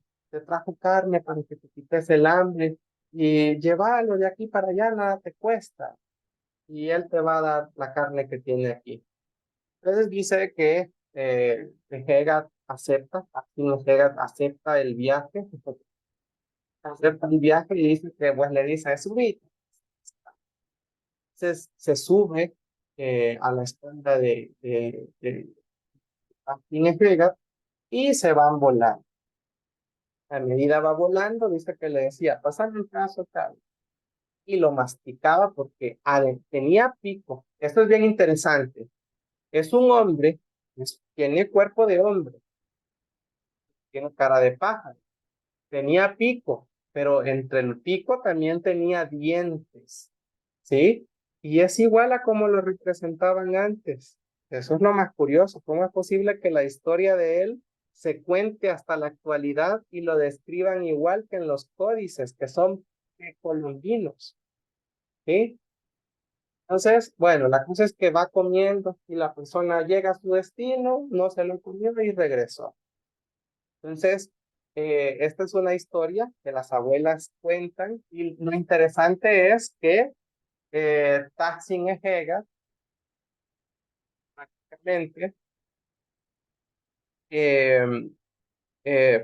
para que te quites el hambre y llévalo de aquí para allá, nada te cuesta. Y él te va a dar la carne que tiene aquí. Entonces dice que Hegat acepta, así Hegat acepta el viaje, acepta el viaje y dice que, pues le dice, es subir. Entonces se sube a la espalda de Martín Hegat y se van volando. A medida va volando, dice que le decía, pásame el caso tal. Y lo masticaba porque tenía pico. Esto es bien interesante. Es un hombre, tiene cuerpo de hombre, tiene cara de pájaro. Tenía pico, pero entre el pico también tenía dientes. ¿Sí? Y es igual a como lo representaban antes. Eso es lo más curioso. ¿Cómo es posible que la historia de él se cuente hasta la actualidad y lo describan igual que en los códices, que son colombinos? ¿Sí? Entonces, bueno, la cosa es que va comiendo y la persona llega a su destino, no se lo comió y regresó. Entonces, esta es una historia que las abuelas cuentan y lo interesante es que Taksin Ehega prácticamente eh,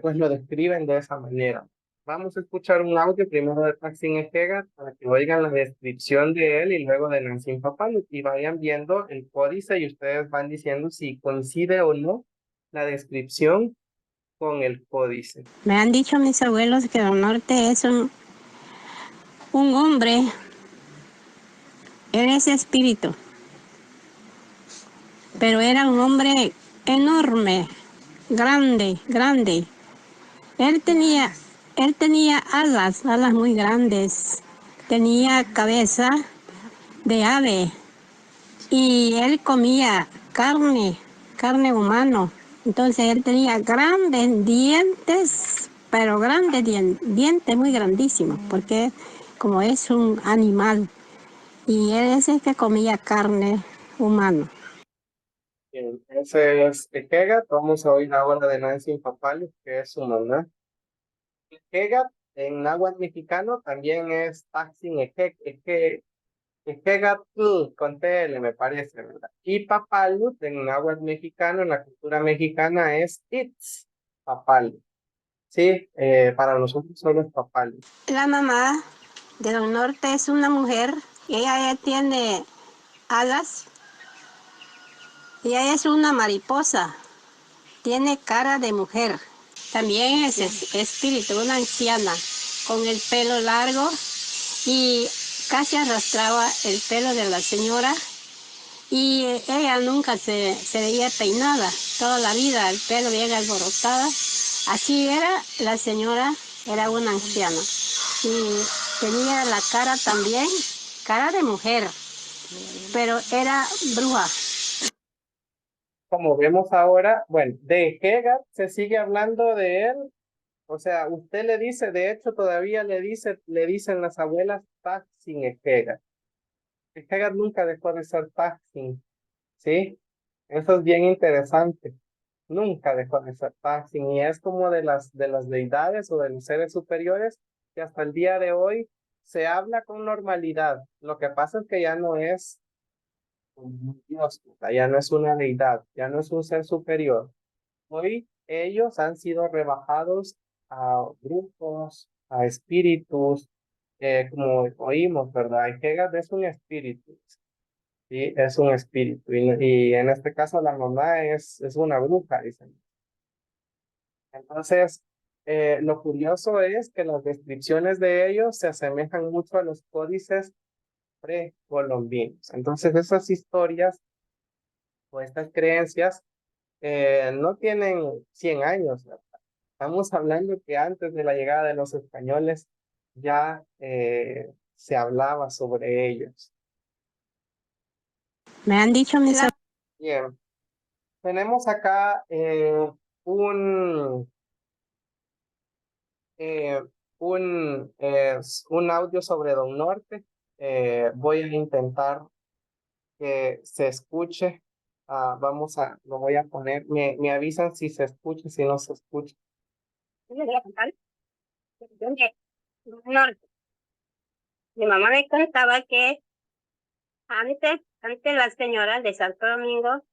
pues lo describen de esa manera. Vamos a escuchar un audio primero de Taksin Ehega para que oigan la descripción de él y luego de Nancy Papalu y vayan viendo el códice y ustedes van diciendo si coincide o no la descripción con el códice. Me han dicho mis abuelos que Don Norte es un hombre, él es espíritu, pero era un hombre enorme, grande. Él tenía alas muy grandes, tenía cabeza de ave y él comía carne humano. Entonces él tenía grandes dientes, pero grandes dientes muy grandísimos, porque como es un animal y él es el que comía carne humana. Bien, ese es Ehega. Vamos a oír ahora de Nancy Papalu, que es su mamá. Ehega en náhuatl mexicano también es Taksin Ejegatl con TL, me parece, ¿verdad? Y Papalu en náhuatl mexicano, en la cultura mexicana, es Itz Papalu. Sí, para nosotros solo es Papalu. La mamá de Don Norte es una mujer, y ella tiene alas, y ella es una mariposa, tiene cara de mujer. También es espíritu, una anciana, con el pelo largo y casi arrastraba el pelo de la señora. Y ella nunca se veía peinada, toda la vida, el pelo bien alborotada. Así era la señora, era una anciana. Y tenía la cara también, cara de mujer, pero era bruja. Como vemos ahora, bueno, de Hegat se sigue hablando de él. O sea, usted le dice, de hecho, todavía le dicen las abuelas Taksin Ejegat. Ejegat nunca dejó de ser Taksin, ¿sí? Eso es bien interesante. Nunca dejó de ser Taksin y es como de las deidades o de los seres superiores que hasta el día de hoy se habla con normalidad. Lo que pasa es que ya no es un Dios, ya no es una deidad, ya no es un ser superior. Hoy ellos han sido rebajados a grupos, a espíritus, como oímos, ¿verdad? Hegat es un espíritu, ¿sí? Es un espíritu. Y en este caso la mamá es una bruja, dicen. Entonces, lo curioso es que las descripciones de ellos se asemejan mucho a los códices precolombinos. Entonces, esas historias o estas creencias no tienen 100 años, ¿verdad? Estamos hablando que antes de la llegada de los españoles ya se hablaba sobre ellos. Me han dicho mis abuelos. Bien, tenemos acá un, eh, un audio sobre Don Norte. Voy a intentar que se escuche. Lo voy a poner. Me avisan si se escucha, si no se escucha. Les voy a contar la cuestión de Norte. Mi mamá me contaba que antes las señoras de Santo Domingo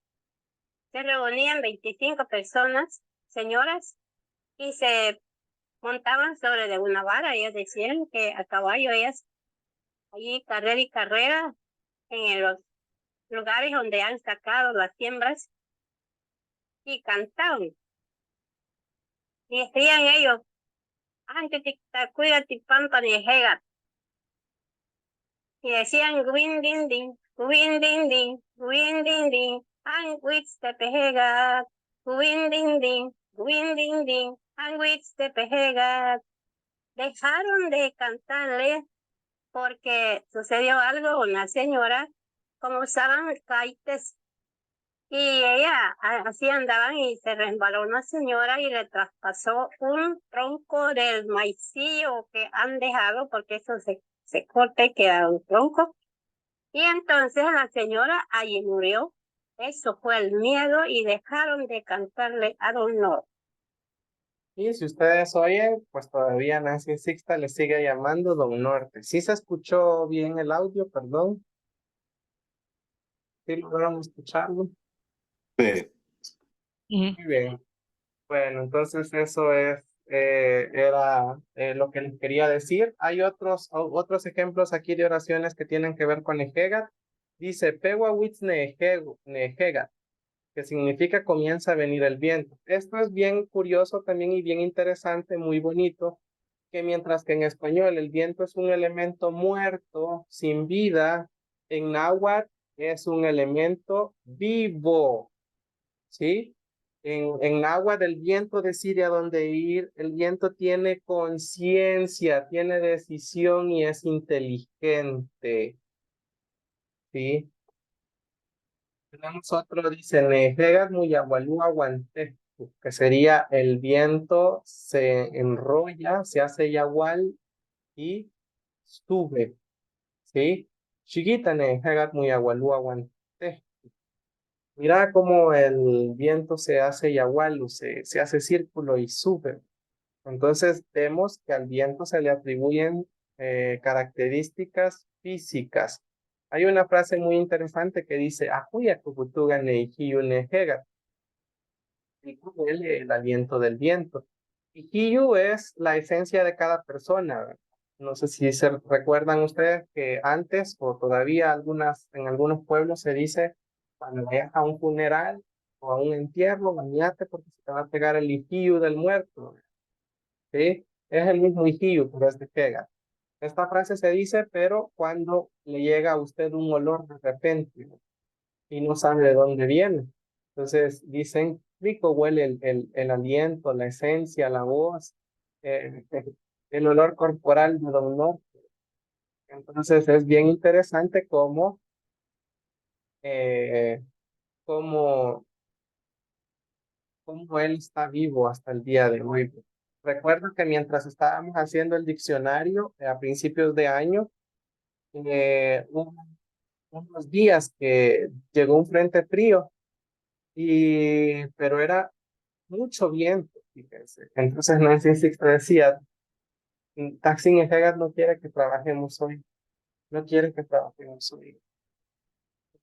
se reunían 25 personas, señoras, y se montaban sobre de una vara. Ellas decían que a caballo ellas allí carrera y carrera en los lugares donde han sacado las siembras y cantaban. Y decían ellos, cuídate pampa ni jegat. Y decían, win ding ding, win ding ding, win ding ding, and with the pejegat, win ding ding, win ding ding, and with the pejegat. Dejaron de cantarle porque sucedió algo, una señora, como usaban kaites, y ella así andaban y se resbaló una señora y le traspasó un tronco del maicillo que han dejado, porque eso se corta y queda un tronco. Y entonces la señora allí murió. Eso fue el miedo y dejaron de cantarle a Don Norte. Y si ustedes oyen, pues todavía Nancy Sixta le sigue llamando Don Norte. ¿Sí se escuchó bien el audio, perdón? ¿Sí lograron escucharlo? Sí. Muy bien. Bueno, entonces eso era lo que les quería decir. Hay otros ejemplos aquí de oraciones que tienen que ver con Ejegat. Dice, Pewawitz Nejegat, que significa comienza a venir el viento. Esto es bien curioso también y bien interesante, muy bonito, que mientras que en español el viento es un elemento muerto, sin vida, en náhuatl es un elemento vivo, ¿sí? En náhuatl el viento decide a dónde ir, el viento tiene conciencia, tiene decisión y es inteligente, ¿sí? Tenemos otro, dice, Nejegat Muyahualúa Guantejtu, que sería el viento se enrolla, se hace yagual y sube, ¿sí? Chiquita Nejegat Muyahualúa Guantejtu. Mira cómo el viento se hace yagual, se hace círculo y sube. Entonces vemos que al viento se le atribuyen características físicas. Hay una frase muy interesante que dice, Ajuya kukutuga neihiyu nejegat. Y huele el aliento del viento. Y hiyu es la esencia de cada persona, ¿verdad? No sé si se recuerdan ustedes que antes o todavía en algunos pueblos se dice, cuando vayas a un funeral o a un entierro, bañate porque se te va a pegar el hiyu del muerto. ¿Sí? Es el mismo hijiyu, pero es de pega. Esta frase se dice, pero cuando le llega a usted un olor de repente y no sabe de dónde viene. Entonces dicen, rico huele el aliento, la esencia, la voz, eh, el olor corporal de Don Norte. Entonces es bien interesante eh, cómo él está vivo hasta el día de hoy. Recuerdo que mientras estábamos haciendo el diccionario a principios de año, hubo unos días que llegó un frente frío, pero era mucho viento, fíjense. Entonces Nancy Sixto decía, Taxi Ejegat no quiere que trabajemos hoy, no quiere que trabajemos hoy.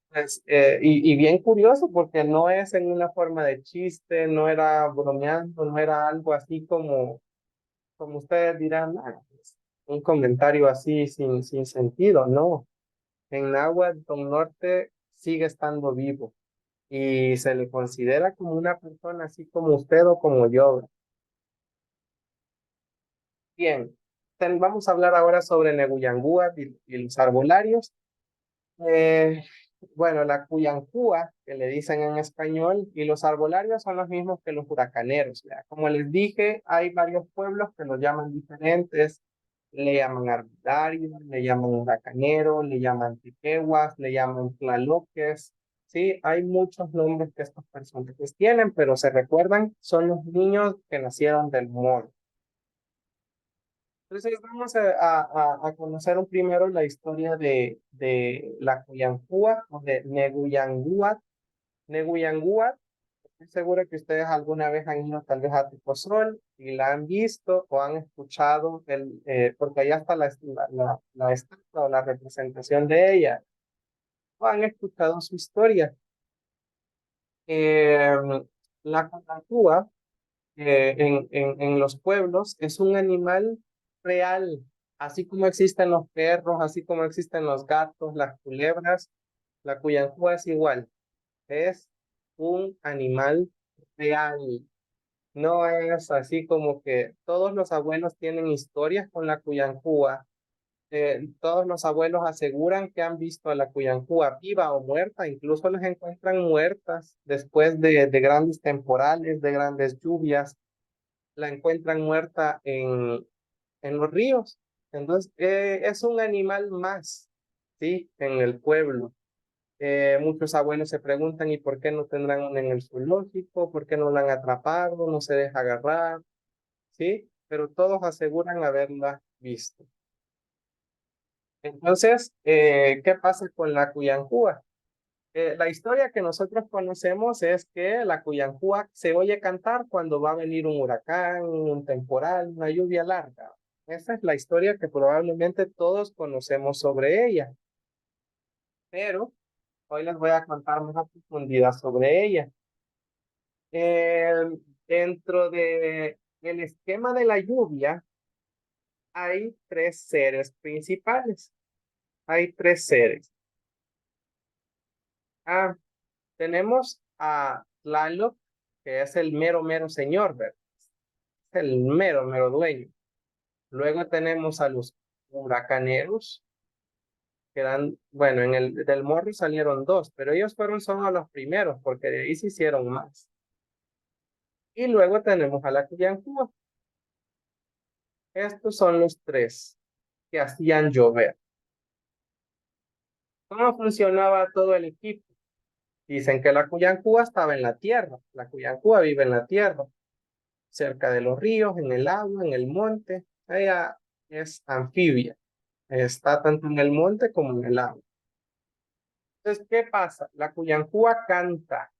Pues, y bien curioso porque no es en una forma de chiste, no era bromeando, no era algo así como ustedes dirán, pues, un comentario así sin sentido, no. En náhuatl, Don Norte sigue estando vivo y se le considera como una persona así como usted o como yo. Bien, vamos a hablar ahora sobre Neguyangúa y los arbolarios. Eh, bueno, la Cuyancúa, que le dicen en español, y los arbolarios son los mismos que los huracaneros. ¿Verdad? Como les dije, hay varios pueblos que los llaman diferentes. Le llaman arbolario, le llaman huracanero, le llaman tiquehuas, le llaman tlaloques. Sí, hay muchos nombres que estos personajes tienen, pero se recuerdan, son los niños que nacieron del moro. Entonces vamos a conocer primero la historia de la Cuyancúa o de Neguyangúa. Neguyangúa, estoy seguro que ustedes alguna vez han ido tal vez a Tepozol y la han visto o han escuchado, porque allá está la estatua o la representación de ella, o han escuchado su historia. Eh, la Cuyancúa en los pueblos es un animal real, así como existen los perros, así como existen los gatos, las culebras, la cuyanjúa es igual, es un animal real. No es así como que todos los abuelos tienen historias con la cuyanjúa. Todos los abuelos aseguran que han visto a la cuyanjúa viva o muerta, incluso las encuentran muertas después de grandes temporales, de grandes lluvias, la encuentran muerta en los ríos. Entonces, es un animal más, ¿sí? En el pueblo. Muchos abuelos se preguntan, ¿y por qué no tendrán una en el zoológico? ¿Por qué no la han atrapado? ¿No se deja agarrar? ¿Sí? Pero todos aseguran haberla visto. Entonces, ¿qué pasa con la Cuyanjúa? La historia que nosotros conocemos es que la Cuyanjúa se oye cantar cuando va a venir un huracán, un temporal, una lluvia larga. Esa es la historia que probablemente todos conocemos sobre ella. Pero hoy les voy a contar más a profundidad sobre ella. Dentro de el esquema de la lluvia hay tres seres principales. Hay tres seres. Tenemos a Tlaloc, que es el mero señor, ¿verdad? Es el mero dueño. Luego tenemos a los huracaneros, que eran, bueno, en el del Morro salieron dos, pero ellos fueron solo los primeros, porque de ahí se hicieron más. Y luego tenemos a la Cuyanjúa. Estos son los tres que hacían llover. ¿Cómo funcionaba todo el equipo? Dicen que la Cuyanjúa estaba en la tierra. La Cuyanjúa vive en la tierra, cerca de los ríos, en el agua, en el monte. Ella es anfibia. Está tanto en el monte como en el agua. Entonces, ¿qué pasa? La Cuyanjúa canta.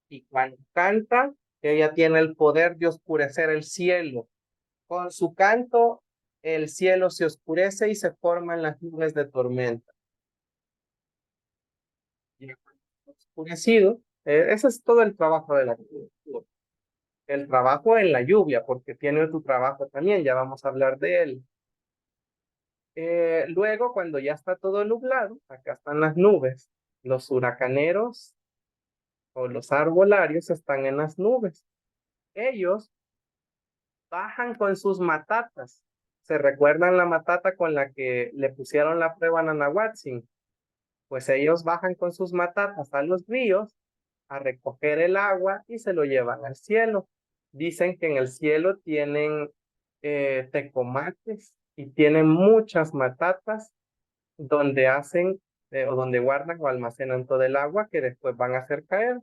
Y cuando canta, ella tiene el poder de oscurecer el cielo. Con su canto, el cielo se oscurece y se forman las nubes de tormenta. Y oscurecido, ese es todo el trabajo de la Cuyanjúa. El trabajo en la lluvia, porque tiene otro trabajo también, ya vamos a hablar de él. Luego, cuando ya está todo nublado, acá están las nubes. Los huracaneros o los arbolarios están en las nubes. Ellos bajan con sus matatas. ¿Se recuerdan la matata con la que le pusieron la prueba a Nanahuatzin? Pues ellos bajan con sus matatas a los ríos a recoger el agua y se lo llevan al cielo. Dicen que en el cielo tienen tecomates y tienen muchas matatas donde hacen o donde guardan o almacenan todo el agua que después van a hacer caer.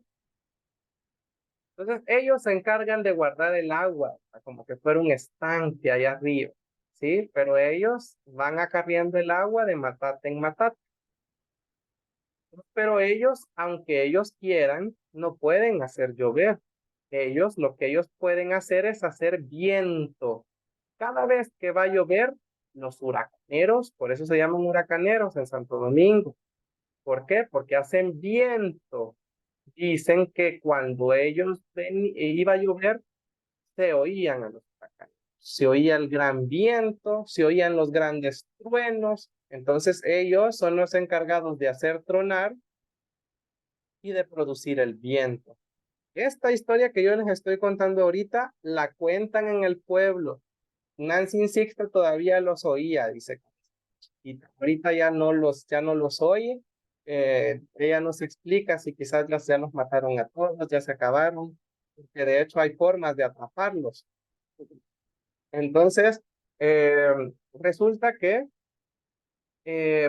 Entonces ellos se encargan de guardar el agua como que fuera un estanque allá arriba, ¿sí? Pero ellos van acarreando el agua de matata en matata. Pero ellos, aunque ellos quieran, no pueden hacer llover. Ellos, lo que ellos pueden hacer es hacer viento. Cada vez que va a llover, los huracaneros, por eso se llaman huracaneros en Santo Domingo. ¿Por qué? Porque hacen viento. Dicen que cuando ellos iba a llover, se oían a los huracanes. Se oía el gran viento, se oían los grandes truenos. Entonces ellos son los encargados de hacer tronar y de producir el viento. Esta historia que yo les estoy contando ahorita, la cuentan en el pueblo. Nancy Sixto todavía los oía, dice. Y ahorita ya no los oye. Ella nos explica si quizás ya los mataron a todos, ya se acabaron, porque de hecho hay formas de atraparlos. Entonces, resulta que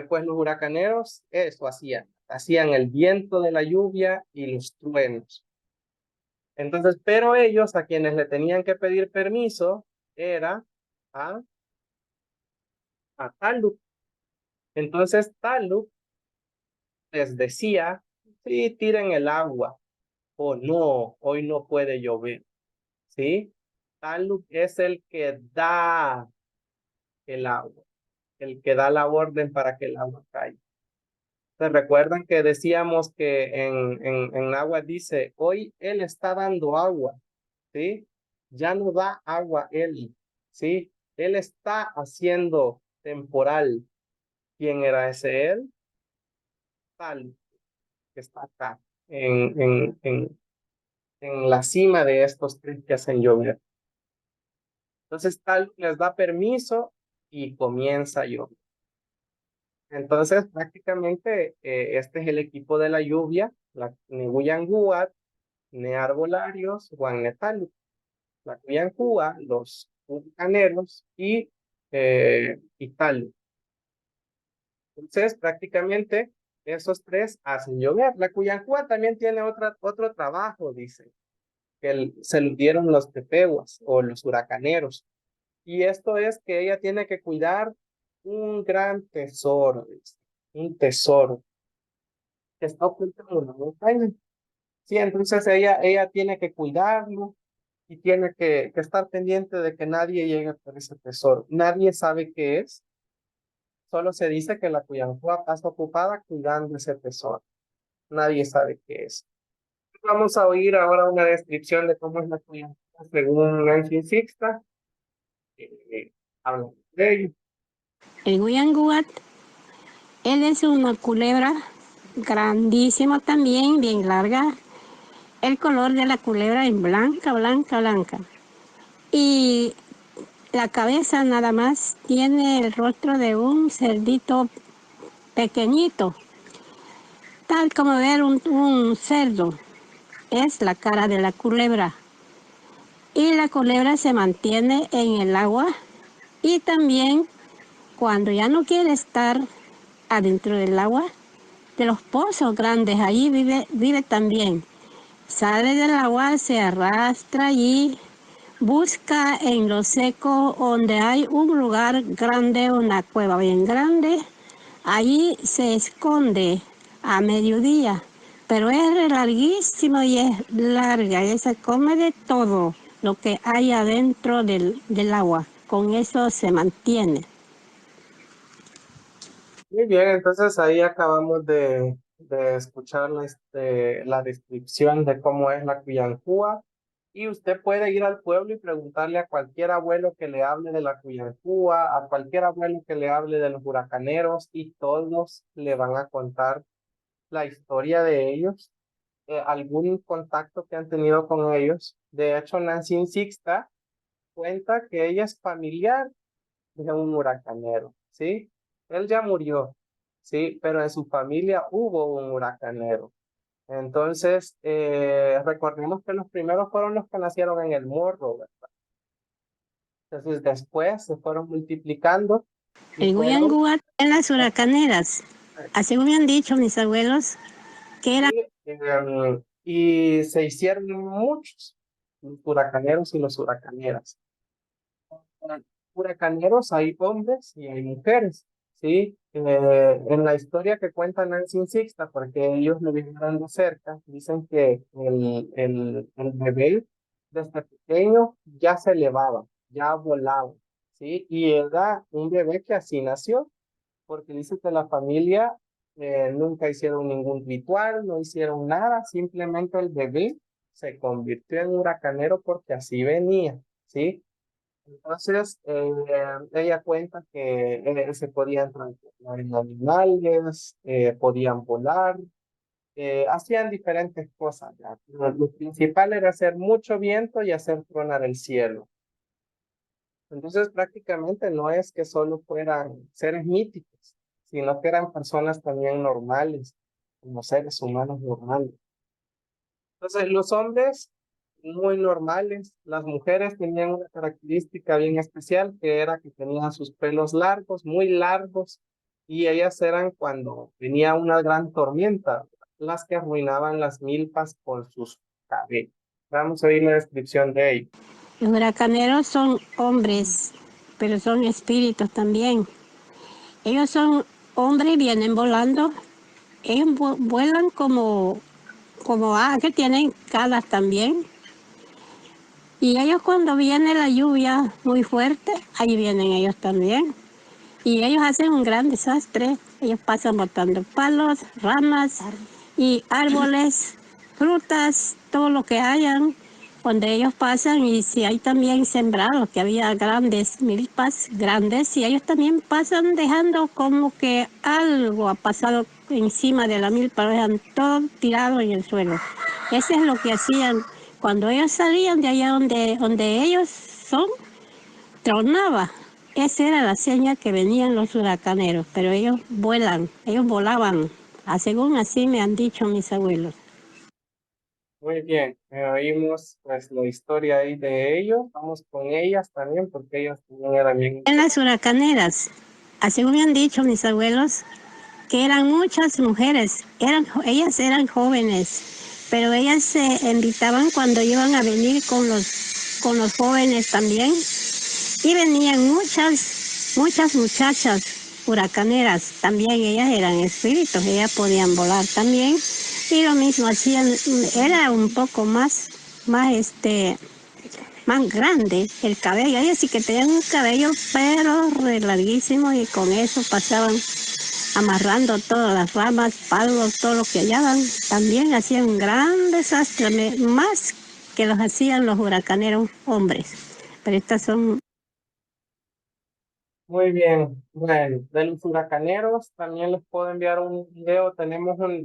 pues los huracaneros eso hacían el viento de la lluvia y los truenos. Entonces, pero ellos a quienes le tenían que pedir permiso era a Talup. Entonces Talup les decía, sí, tiren el agua, o no, hoy no puede llover, ¿sí? Talup es el que da el agua, el que da la orden para que el agua caiga. ¿Se recuerdan que decíamos que en agua dice, hoy él está dando agua, ¿sí? Ya no da agua él, ¿sí? Él está haciendo temporal. ¿Quién era ese él? Tal, que está acá, en la cima de estos tres que hacen llover. Entonces tal les da permiso y comienza a llover. Entonces prácticamente este es el equipo de la lluvia, la Nehuyanguat, Nearbolarios, Guanetalu, la Cuyanjúa, los huracaneros y Talu. Entonces prácticamente esos tres hacen llover. La Cuyanjúa también tiene otro trabajo, dice, que se lo dieron los pepehuas o los huracaneros. Y esto es que ella tiene que cuidar un gran tesoro, dice, un tesoro que está oculto en una montaña. Sí, entonces ella tiene que cuidarlo y tiene que estar pendiente de que nadie llegue por ese tesoro. Nadie sabe qué es, solo se dice que la Cuyanjúa pasa ocupada cuidando ese tesoro. Nadie sabe qué es. Vamos a oír ahora una descripción de cómo es la Cuyanjúa según Nancy Sixta. Habla de ello. El Huyanguat, él es una culebra grandísima también, bien larga. El color de la culebra es blanca, blanca, blanca. Y la cabeza nada más tiene el rostro de un cerdito pequeñito, tal como ver un cerdo. Es la cara de la culebra. Y la culebra se mantiene en el agua y también cuando ya no quiere estar adentro del agua, de los pozos grandes, allí vive también. Sale del agua, se arrastra allí, busca en lo seco donde hay un lugar grande, una cueva bien grande. Allí se esconde a mediodía, pero es larguísimo y es larga, y se come de todo lo que hay adentro del agua. Con eso se mantiene. Muy bien, entonces ahí acabamos de escuchar la descripción de cómo es la Cuyanjúa. Y usted puede ir al pueblo y preguntarle a cualquier abuelo que le hable de la Cuyanjúa, a cualquier abuelo que le hable de los huracaneros, y todos le van a contar la historia de ellos, algún contacto que han tenido con ellos. De hecho, Nancy Sixta cuenta que ella es familiar de un huracanero, ¿sí? Él ya murió, ¿sí? Pero en su familia hubo un huracanero. Entonces, recordemos que los primeros fueron los que nacieron en el Morro, ¿verdad? Entonces, después se fueron multiplicando. El Huyanguat en las huracaneras, así me han dicho mis abuelos, que era... Y se hicieron muchos, los huracaneros y los huracaneras. Huracaneros hay hombres y hay mujeres, ¿sí? En la historia que cuenta Nancy Sixta, porque ellos lo vivieron de cerca, dicen que el bebé desde pequeño ya se elevaba, ya volaba, ¿sí? Y era un bebé que así nació, porque dice que la familia nunca hicieron ningún ritual, no hicieron nada, simplemente el bebé se convirtió en huracanero porque así venía, ¿sí? Entonces, ella cuenta que se podían transformar en animales, podían volar, hacían diferentes cosas, ¿ya? Lo principal era hacer mucho viento y hacer tronar el cielo. Entonces, prácticamente no es que solo fueran seres míticos, sino que eran personas también normales, como seres humanos normales. Entonces, los hombres muy normales, las mujeres tenían una característica bien especial, que era que tenían sus pelos largos, muy largos, y ellas eran cuando venía una gran tormenta, las que arruinaban las milpas con sus cabellos. Vamos a oír la descripción de ellos. Los huracaneros son hombres, pero son espíritus también. Ellos son hombres, vienen volando. Ellos vuelan como que tienen alas también. Y ellos cuando viene la lluvia muy fuerte, ahí vienen ellos también. Y ellos hacen un gran desastre. Ellos pasan botando palos, ramas y árboles, frutas, todo lo que hayan, donde ellos pasan. Y si hay también sembrados, que había grandes milpas grandes, y ellos también pasan dejando como que algo ha pasado encima de la milpa, lo dejan todo tirado en el suelo. Eso es lo que hacían cuando ellos salían de allá donde ellos son, tronaba. Esa era la señal que venían los huracaneros, pero ellos vuelan, ellos volaban, según así me han dicho mis abuelos. Muy bien, oímos pues la historia ahí de ellos, vamos con ellas también, porque ellas también eran bien... En las huracaneras, así me han dicho mis abuelos, que eran muchas mujeres, ellas eran jóvenes, pero ellas se invitaban cuando iban a venir con los jóvenes también, y venían muchas muchas muchachas huracaneras, también ellas eran espíritus, ellas podían volar también. Y lo mismo hacían, era un poco más grande el cabello. Ellas sí que tenían un cabello, pero re larguísimo, y con eso pasaban amarrando todas las ramas, palos, todo lo que hallaban. También hacían un gran desastre, más que los hacían los huracaneros hombres. Pero estas son... Muy bien, bueno, de los huracaneros también les puedo enviar un video.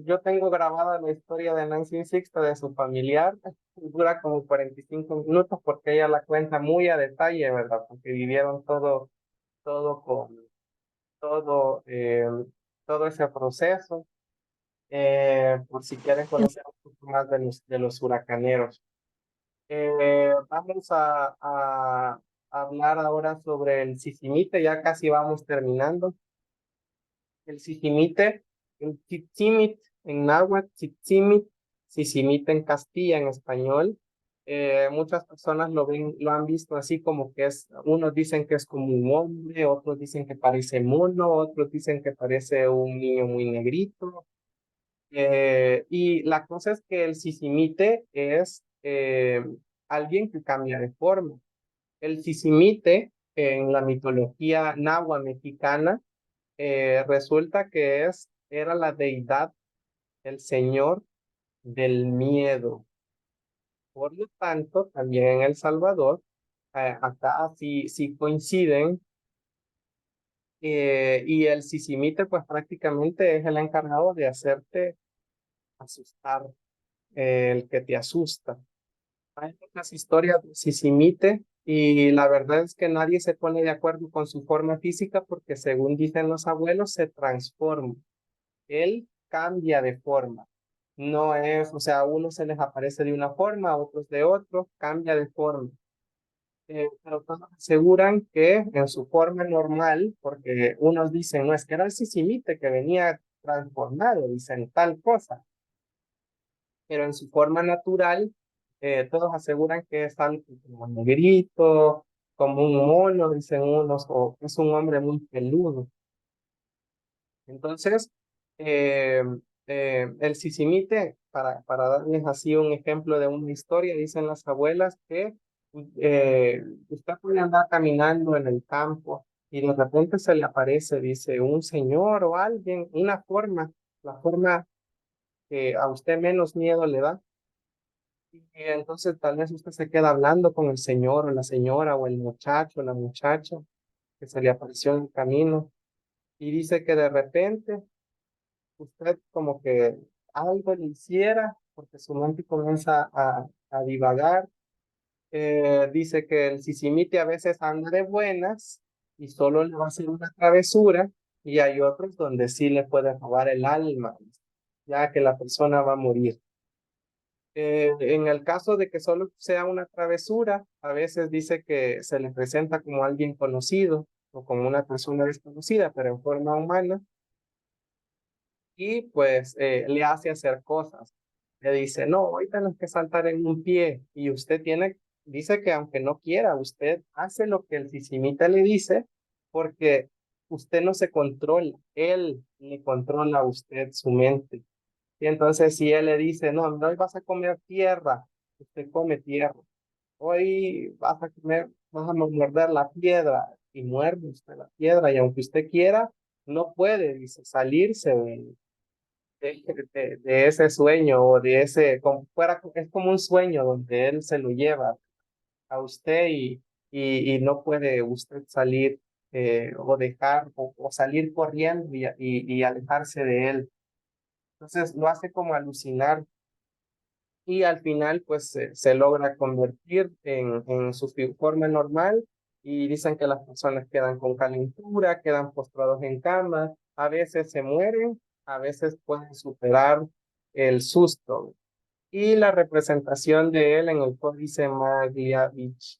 Yo tengo grabada la historia de Nancy Sixto, de su familiar. Dura como 45 minutos porque ella la cuenta muy a detalle, ¿verdad? Porque vivieron todo con, todo, todo ese proceso. Por si quieren conocer un poco más de los huracaneros. Vamos a hablar ahora sobre el Sicimite, ya casi vamos terminando. El Sicimite, el Tzitzimit en náhuatl, Tzitzimit, Sicimite en Castilla en español. Muchas personas lo han visto así como que unos dicen que es como un hombre, otros dicen que parece mono, otros dicen que parece un niño muy negrito. Y la cosa es que el Sicimite es alguien que cambia de forma. El Sicimite en la mitología nahua mexicana resulta que era la deidad, el señor del miedo. Por lo tanto, también en El Salvador, acá sí coinciden, y el Sicimite pues prácticamente es el encargado de hacerte asustar, el que te asusta. Hay muchas historias de Sicimite y la verdad es que nadie se pone de acuerdo con su forma física porque según dicen los abuelos se transforma. Él cambia de forma. No es, o sea, a unos se les aparece de una forma, a otros de otro, cambia de forma. Pero todos aseguran que en su forma normal, porque unos dicen, no, es que era el Sicimite que venía transformado, dicen tal cosa, pero en su forma natural, todos aseguran que es algo como negrito, como un mono, dicen unos, o es un hombre muy peludo. Entonces, eh, el Sicimite, para darles así un ejemplo de una historia, dicen las abuelas que usted puede andar caminando en el campo y de repente se le aparece, dice, un señor o alguien, una forma, la forma que a usted menos miedo le da. Y entonces tal vez usted se queda hablando con el señor o la señora o el muchacho o la muchacha que se le apareció en el camino y dice que de repente usted como que algo le hiciera porque su mente comienza a divagar. Dice que el Sicimite a veces anda de buenas y solo le va a hacer una travesura y hay otros donde sí le puede robar el alma, ya que la persona va a morir. En el caso de que solo sea una travesura, a veces dice que se le presenta como alguien conocido o como una persona desconocida, pero en forma humana, y pues le hace hacer cosas. Le dice, no, hoy tenés que saltar en un pie, y usted dice que aunque no quiera, usted hace lo que el Sicimita le dice, porque usted no se controla, él le controla a usted su mente. Y entonces si él le dice, no, hoy vas a comer tierra, usted come tierra. Hoy vas a morder la piedra y muerde usted la piedra. Y aunque usted quiera, no puede, dice, salirse de ese sueño o de es como un sueño donde él se lo lleva a usted y no puede usted salir o dejar o salir corriendo y alejarse de él. Entonces lo hace como alucinar y al final pues se logra convertir en su forma normal y dicen que las personas quedan con calentura, quedan postrados en cama, a veces se mueren, a veces pueden superar el susto. Y la representación de él en el códice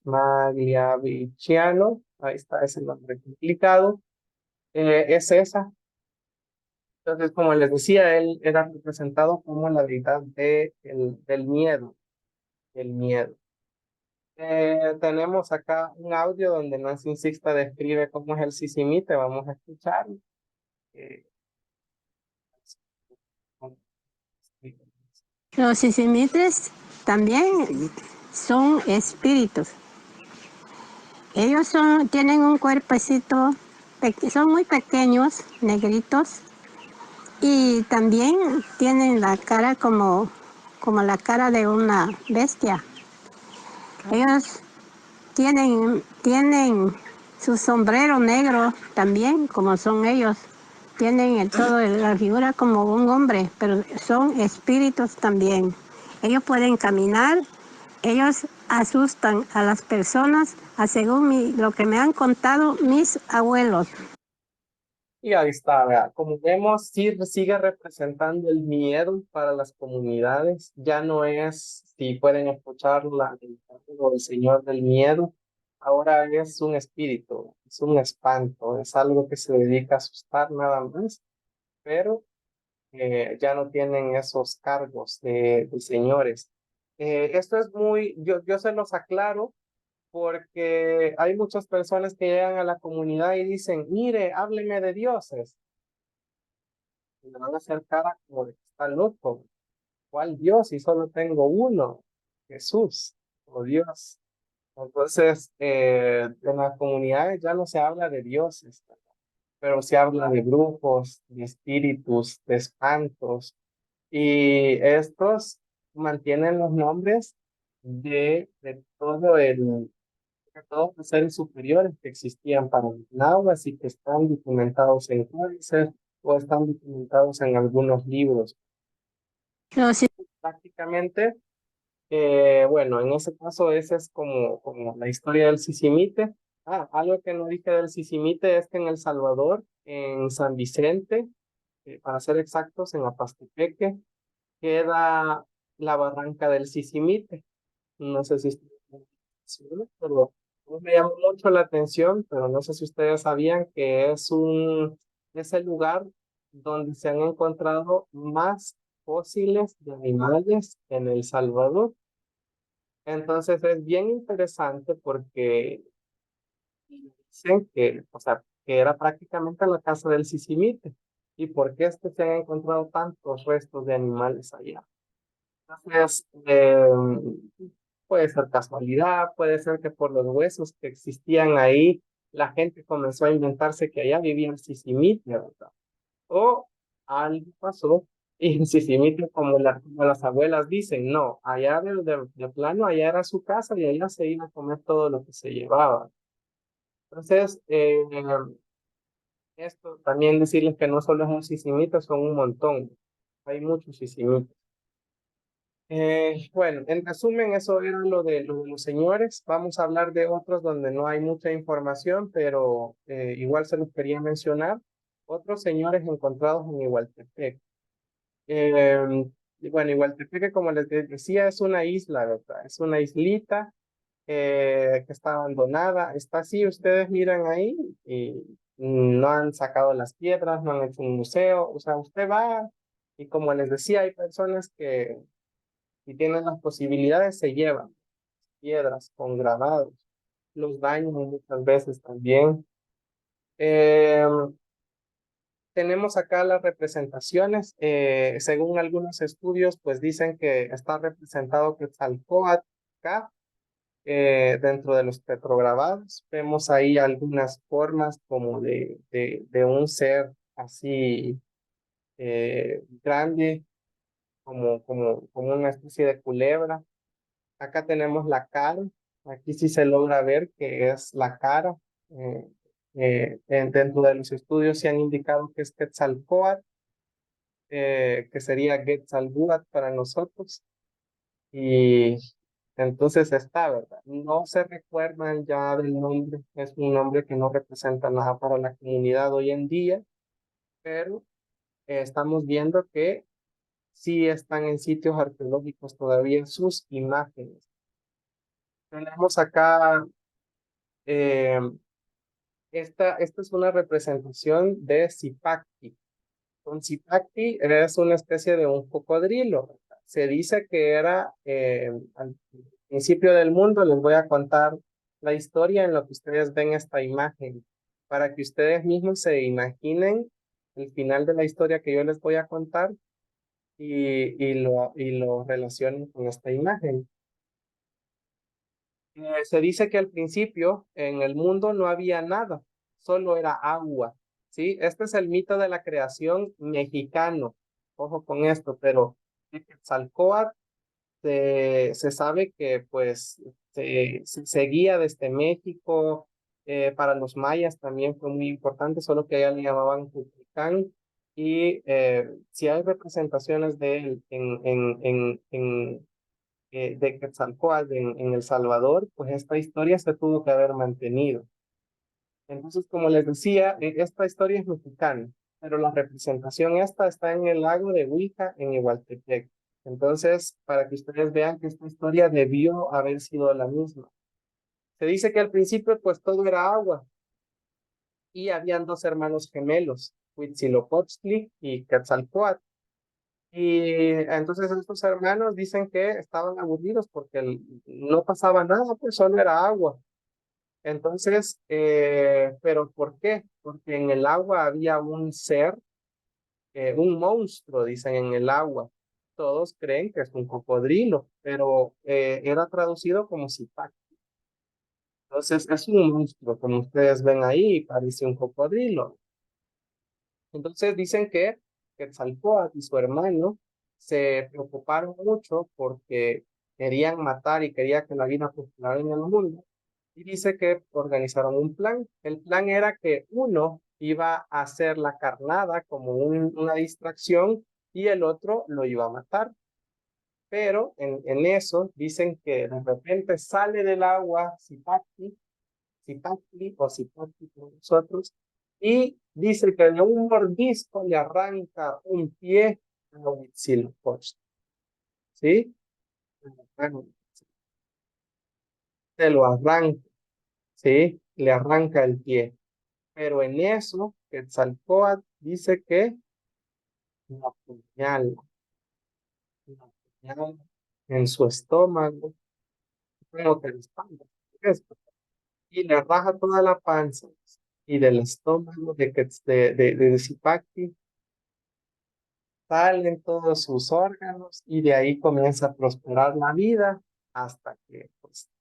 Magliaviciano, ahí está ese nombre complicado, es esa. Entonces, como les decía, él era representado como la deidad del miedo, el miedo. Tenemos acá un audio donde Nancy Sixta describe cómo es el sisimite. Vamos a escucharlo. Eh, Los sisimitres también son espíritus. Ellos tienen un cuerpecito, son muy pequeños, negritos, y también tienen la cara como la cara de una bestia. Ellos tienen su sombrero negro también, como son ellos. Tienen la figura como un hombre, pero son espíritus también. Ellos pueden caminar, ellos asustan a las personas, según lo que me han contado mis abuelos. Y ahí está, vea. Como vemos, sí sigue representando el miedo para las comunidades. Ya no es, si pueden escuchar el Señor del Miedo, ahora es un espíritu, es un espanto, es algo que se dedica a asustar nada más, pero ya no tienen esos cargos de señores. Esto es yo se los aclaro porque hay muchas personas que llegan a la comunidad y dicen, mire, hábleme de dioses. Y le van a hacer cara como de que está loco. ¿Cuál Dios? Si solo tengo uno, Jesús, o Dios. Entonces, en las comunidades ya no se habla de dioses, pero se habla de grupos, de espíritus, de espantos. Y estos mantienen los nombres de todos los seres superiores que existían para los náhuatl y que están documentados en códices o están documentados en algunos libros. Los Prácticamente, bueno, en ese caso esa es como la historia del sisimite. Algo que no dije del sisimite es que en El Salvador, en San Vicente, para ser exactos, en Apastepeque, queda la barranca del sisimite. No sé si pero me llamó mucho la atención, pero no sé si ustedes sabían que es el lugar donde se han encontrado más fósiles de animales en El Salvador. Entonces es bien interesante porque dicen que, o sea, que era prácticamente la casa del sisimite. ¿Y por qué es que se han encontrado tantos restos de animales allá? Entonces, puede ser casualidad, puede ser que por los huesos que existían ahí, la gente comenzó a inventarse que allá vivía el sisimite, ¿verdad? O algo pasó y el sisimite, como las abuelas dicen, no, allá de plano, allá era su casa y allá se iba a comer todo lo que se llevaba. Entonces, esto también decirles que no solo es un sisimite, son un montón. Hay muchos sisimites. Bueno, en resumen, eso era lo de los señores. Vamos a hablar de otros donde no hay mucha información, pero igual se los quería mencionar. Otros señores encontrados en Igualtepec. Y bueno, Igualtepec, como les decía, es una isla, ¿verdad? Es una islita que está abandonada. Está así, ustedes miran ahí y no han sacado las piedras, no han hecho un museo. O sea, usted va y como les decía, hay personas que si tienen las posibilidades, se llevan piedras con grabados, los dañan muchas veces también. Tenemos acá las representaciones, según algunos estudios, pues dicen que está representado Quetzalcóatl acá, dentro de los petrograbados. Vemos ahí algunas formas como de un ser así grande, como una especie de culebra. Acá tenemos la cara, aquí sí se logra ver que es la cara. Dentro de los estudios se han indicado que es Quetzalcóatl, que sería Quetzalcóatl para nosotros. Y entonces está, ¿verdad? No se recuerdan ya del nombre, es un nombre que no representa nada para la comunidad hoy en día, pero estamos viendo que sí están en sitios arqueológicos todavía sus imágenes. Tenemos acá, esta es una representación de Zipacti. Un Zipacti es una especie de un cocodrilo, ¿verdad? Se dice que era principio del mundo, les voy a contar la historia en lo que ustedes ven esta imagen, para que ustedes mismos se imaginen el final de la historia que yo les voy a contar y lo relacionen con esta imagen. Se dice que al principio en el mundo no había nada, solo era agua, ¿sí? Este es el mito de la creación mexicano, ojo con esto, pero en Quetzalcóatl se sabe que pues se seguía desde México, para los mayas también fue muy importante, solo que allá le llamaban Cuculcán, y si hay representaciones de él de Quetzalcóatl en El Salvador, pues esta historia se tuvo que haber mantenido. Entonces, como les decía, esta historia es mexicana, pero la representación esta está en el lago de Huica, en Igualtepec. Entonces, para que ustedes vean que esta historia debió haber sido la misma. Se dice que al principio, pues todo era agua, y habían dos hermanos gemelos, Huitzilopochtli y Quetzalcóatl. Y entonces estos hermanos dicen que estaban aburridos porque no pasaba nada, pues solo era agua. Entonces, ¿pero por qué? Porque en el agua había un ser, un monstruo, dicen en el agua. Todos creen que es un cocodrilo, pero era traducido como Zipac. Entonces, es un monstruo, como ustedes ven ahí, parece un cocodrilo. Entonces, dicen que Quetzalcóatl y su hermano se preocuparon mucho porque querían matar y querían que la vida prosperara en el mundo. Y dice que organizaron un plan. El plan era que uno iba a hacer la carnada como una distracción y el otro lo iba a matar. Pero en eso dicen que de repente sale del agua Zipactli o Zipactli por nosotros, y dice que de un mordisco le arranca un pie a Huitzilopochtli, ¿sí? Bueno, se lo arranca, ¿sí? Le arranca el pie. Pero en eso, Quetzalcóatl dice que lo apuñala en su estómago, como que la espalda, esto, y le raja toda la panza, y del estómago de Zipactli salen todos sus órganos, y de ahí comienza a prosperar la vida hasta que pues,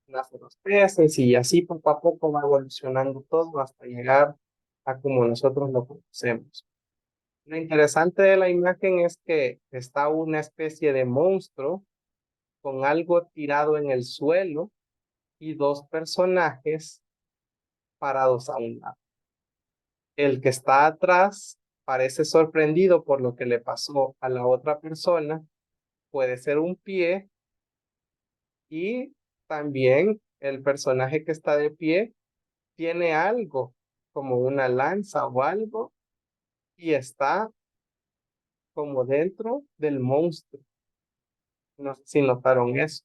nacen los peces, y así poco a poco va evolucionando todo hasta llegar a como nosotros lo conocemos. Lo interesante de la imagen es que está una especie de monstruo con algo tirado en el suelo y dos personajes parados a un lado. El que está atrás parece sorprendido por lo que le pasó a la otra persona, puede ser un pie, y también el personaje que está de pie tiene algo como una lanza o algo y está como dentro del monstruo. No sé si notaron eso.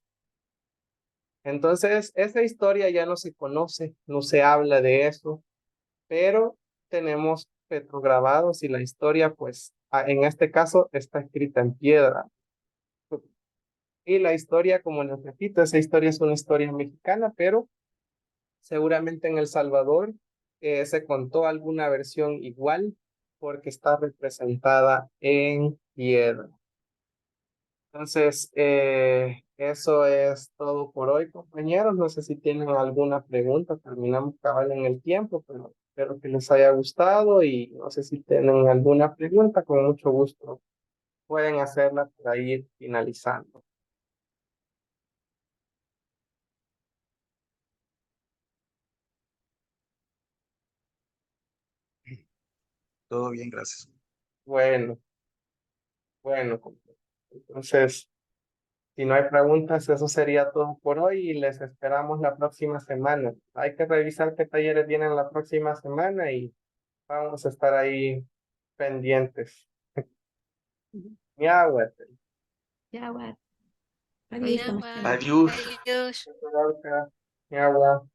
Entonces, esa historia ya no se conoce, no se habla de eso, pero tenemos petrograbados y la historia, pues, en este caso está escrita en piedra. Y la historia, como les repito, esa historia es una historia mexicana, pero seguramente en El Salvador se contó alguna versión igual porque está representada en piedra. Entonces, eso es todo por hoy, compañeros. No sé si tienen alguna pregunta. Terminamos cabal en el tiempo, pero espero que les haya gustado y no sé si tienen alguna pregunta, con mucho gusto pueden hacerla para ir finalizando. Todo bien, gracias. Bueno, compañeros. Entonces, si no hay preguntas, eso sería todo por hoy y les esperamos la próxima semana. Hay que revisar qué talleres vienen la próxima semana y vamos a estar ahí pendientes. Mi agua. Ya, bueno. Adiós. Adiós. Mi agua.